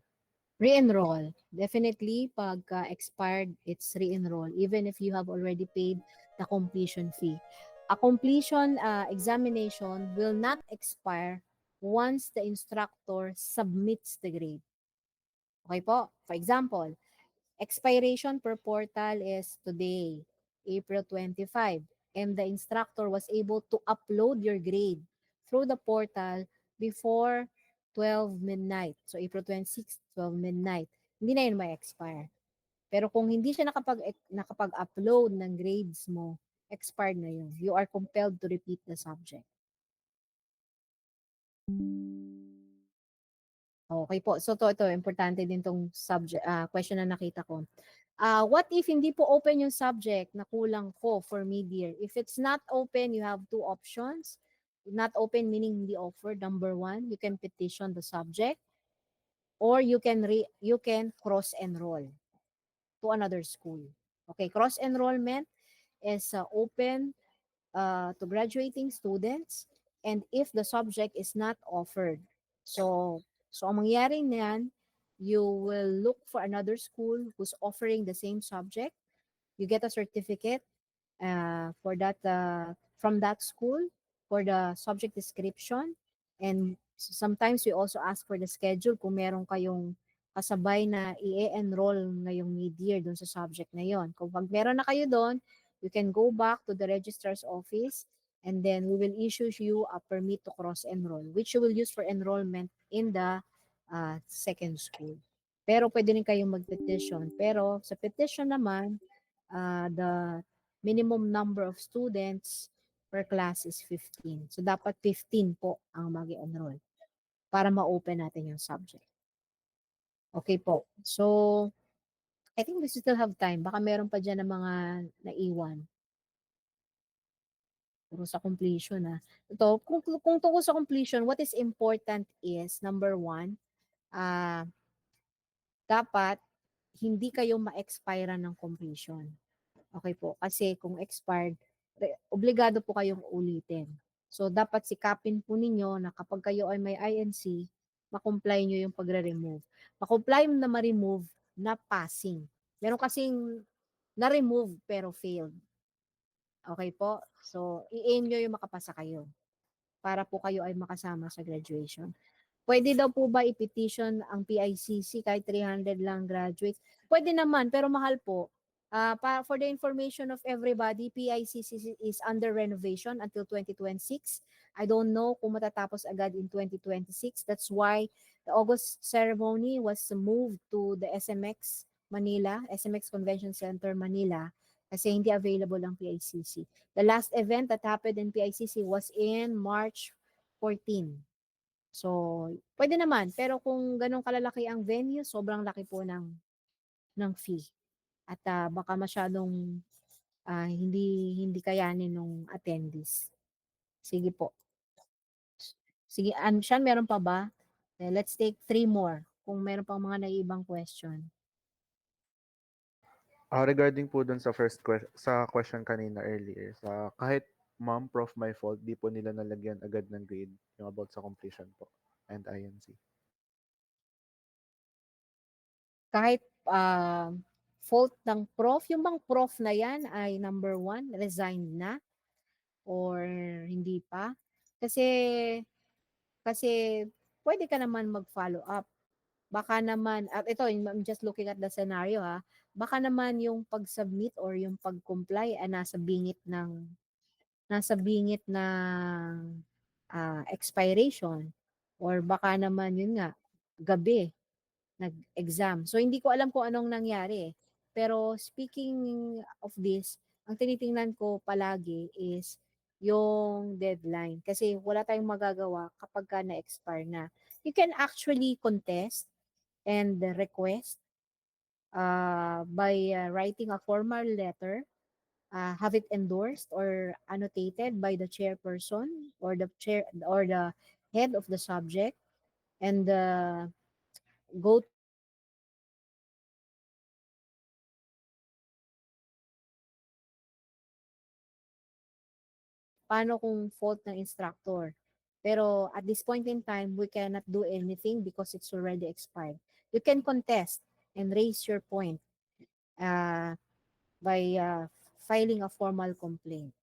Re-enroll. Definitely, pagka expired, it's re-enroll, even if you have already paid the completion fee. A completion examination will not expire once the instructor submits the grade. Okay po? For example, expiration per portal is today, April 25, and the instructor was able to upload your grade through the portal before 12 midnight. So April 26, 12 midnight. Hindi na yun may expire. Pero kung hindi siya nakapag-upload ng grades mo, expired na yun. You are compelled to repeat the subject. Okay po. So ito importante din tong subject question na nakita ko. What if hindi po open yung subject na kulang ko for mid-year? If it's not open, you have two options. Not open meaning hindi offered. Number one, you can petition the subject or you can cross-enroll to another school. Okay, cross-enrollment is open to graduating students and if the subject is not offered. So ang mangyayari niyan, you will look for another school who's offering the same subject. You get a certificate for that from that school for the subject description and sometimes we also ask for the schedule kung meron kayong kasabay na i-enroll ngayong mid-year dun sa subject na yon. Kung pag meron na kayo doon, you can go back to the registrar's office and then we will issue you a permit to cross-enroll which you will use for enrollment in the second school. Pero pwede rin kayong mag-petition. Pero sa petition naman, the minimum number of students per class is 15. So, dapat 15 po ang mag-enroll para ma-open natin yung subject. Okay po. So, I think we still have time. Baka meron pa dyan ng mga naiwan. Puro sa completion Ito, kung tungkol sa completion, what is important is, number one, dapat hindi kayo ma-expire ng completion. Okay po. Kasi kung expired, obligado po kayong ulitin. So, dapat sikapin po ninyo na kapag kayo ay may INC, makomply nyo yung pagre-remove. Makomply na ma-remove na passing. Meron kasing na-remove pero failed. Okay po? So, i-aim nyo yung makapasa kayo para po kayo ay makasama sa graduation. Pwede daw po ba i-petition ang PICC kahit 300 lang graduates? Pwede naman, pero mahal po. For the information of everybody, PICC is under renovation until 2026. I don't know kung matatapos agad in 2026. That's why the August ceremony was moved to the SMX Manila, SMX Convention Center Manila, kasi hindi available ang PICC. The last event that happened in PICC was in March 14. So, pwede naman. Pero kung ganun kalalaki ang venue, sobrang laki po ng fee. At baka masyadong hindi kayanin ng attendees. Sige po. Sige, Anshan, meron pa ba? Let's take 3 more kung meron pang mga naiibang question. Regarding po dun sa sa question kanina earlier, sa kahit ma'am, prof, my fault, di po nila nalagyan agad ng grade yung about sa completion po and INC. Kahit fault ng prof, yung bang prof na yan ay number 1, resigned na or hindi pa? Kasi pwede ka naman mag-follow up. Baka naman, at ito, I'm just looking at the scenario ha, baka naman yung pag-submit or yung pag-comply ay nasa bingit ng expiration, or baka naman yun nga, gabi, nag-exam. So, hindi ko alam kung anong nangyari. Pero speaking of this, ang tinitingnan ko palagi is yung deadline. Kasi wala tayong magagawa kapag ka na-expire na. You can actually contest and request by writing a formal letter, have it endorsed or annotated by the chairperson or the head of the subject, and go to the principal office and paano kung fault ng instructor. Pero at this point in time, we cannot do anything because it's already expired. You can contest and raise your point uh, by filing a formal complaint.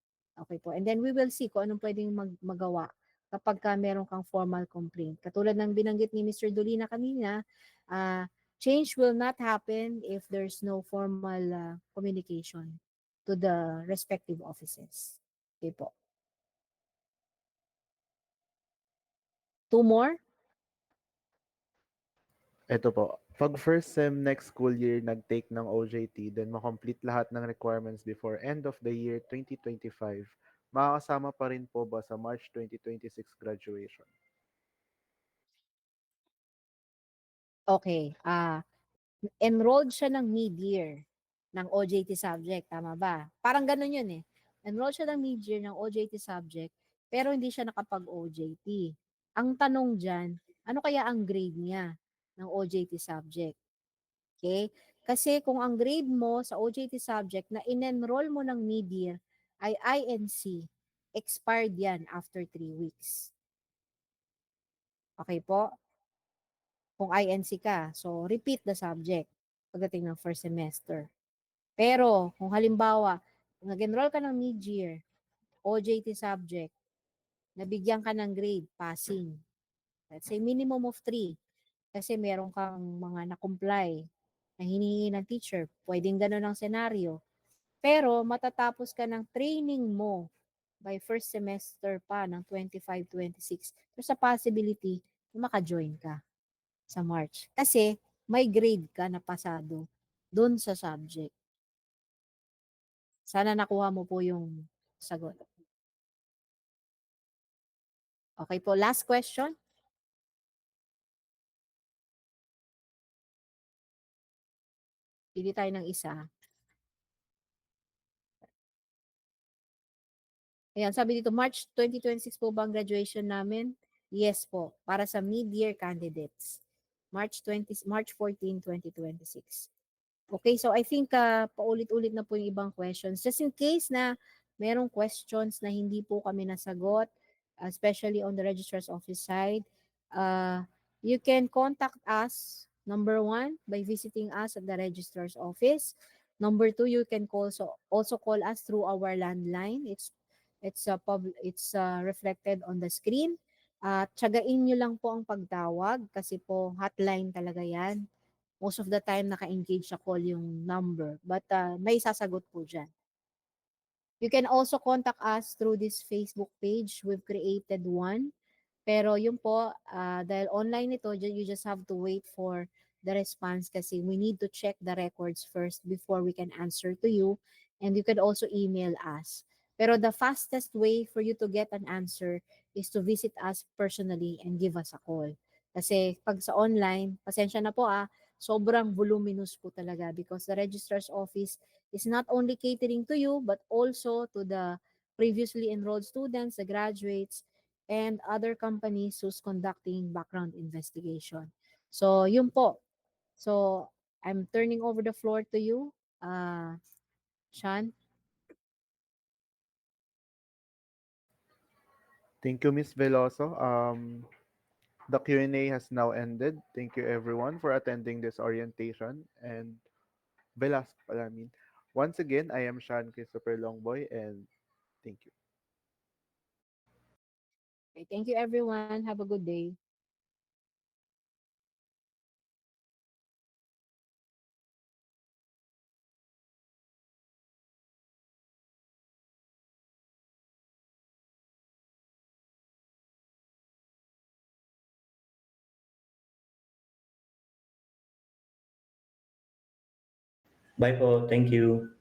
Okay po. And then we will see kung anong pwedeng magawa kapag ka meron kang formal complaint. Katulad ng binanggit ni Mr. Dolina kanina, uh, change will not happen if there's no formal communication to the respective offices. Okay po. 2 more? Ito po, pag first sem next school year nag-take ng OJT, then makomplete lahat ng requirements before end of the year 2025, makakasama pa rin po ba sa March 2026 graduation? Okay. Enrolled siya ng mid-year ng OJT subject. Tama ba? Parang ganun yun eh. Enrolled siya ng mid-year ng OJT subject, pero hindi siya nakapag-OJT. Ang tanong dyan, ano kaya ang grade niya ng OJT subject? Okay? Kasi kung ang grade mo sa OJT subject na in-enroll mo ng mid-year ay INC, expired yan after 3 weeks. Okay po? Kung INC ka, so repeat the subject pagdating ng first semester. Pero kung halimbawa, nag-enroll ka ng mid-year, OJT subject, nabigyan ka ng grade, passing. Let's say minimum of 3 kasi meron kang mga na-comply na hinihingi ng teacher. Pwedeng gano'n ang senaryo. Pero matatapos ka ng training mo by first semester pa ng 25-26, there's a possibility na maka-join ka sa March. Kasi may grade ka na pasado doon sa subject. Sana nakuha mo po yung sagot. Okay po, last question. Pili tayo ng isa. Ayan, sabi dito, March 2026 po ba ang graduation namin? Yes po, para sa mid-year candidates. March 14, 2026. Okay, so I think paulit-ulit na po yung ibang questions. Just in case na merong questions na hindi po kami nasagot, especially on the registrar's office side, You can contact us, number one, by visiting us at the registrar's office. Number two, you can also call us through our landline. It's reflected on the screen. Tsagain nyo lang po ang pagtawag kasi po hotline talaga yan. Most of the time, naka-engage sa call yung number. But may sasagot po dyan. You can also contact us through this Facebook page. We've created one. Pero yun po, dahil online ito, you just have to wait for the response kasi we need to check the records first before we can answer to you. And you can also email us. Pero the fastest way for you to get an answer is to visit us personally and give us a call. Kasi pag sa online, pasensya na po sobrang voluminous po talaga because the registrar's office is not only catering to you but also to the previously enrolled students, the graduates, and other companies who's conducting background investigation. So, yun po. So, I'm turning over the floor to you, Sean. Thank you, Miss Veloso. The Q&A has now ended. Thank you, everyone, for attending this orientation. And Velasco, pala, I mean. Once again, I am Sean Christopher Longboy, and thank you. Okay, thank you, everyone. Have a good day. Bye po. Thank you.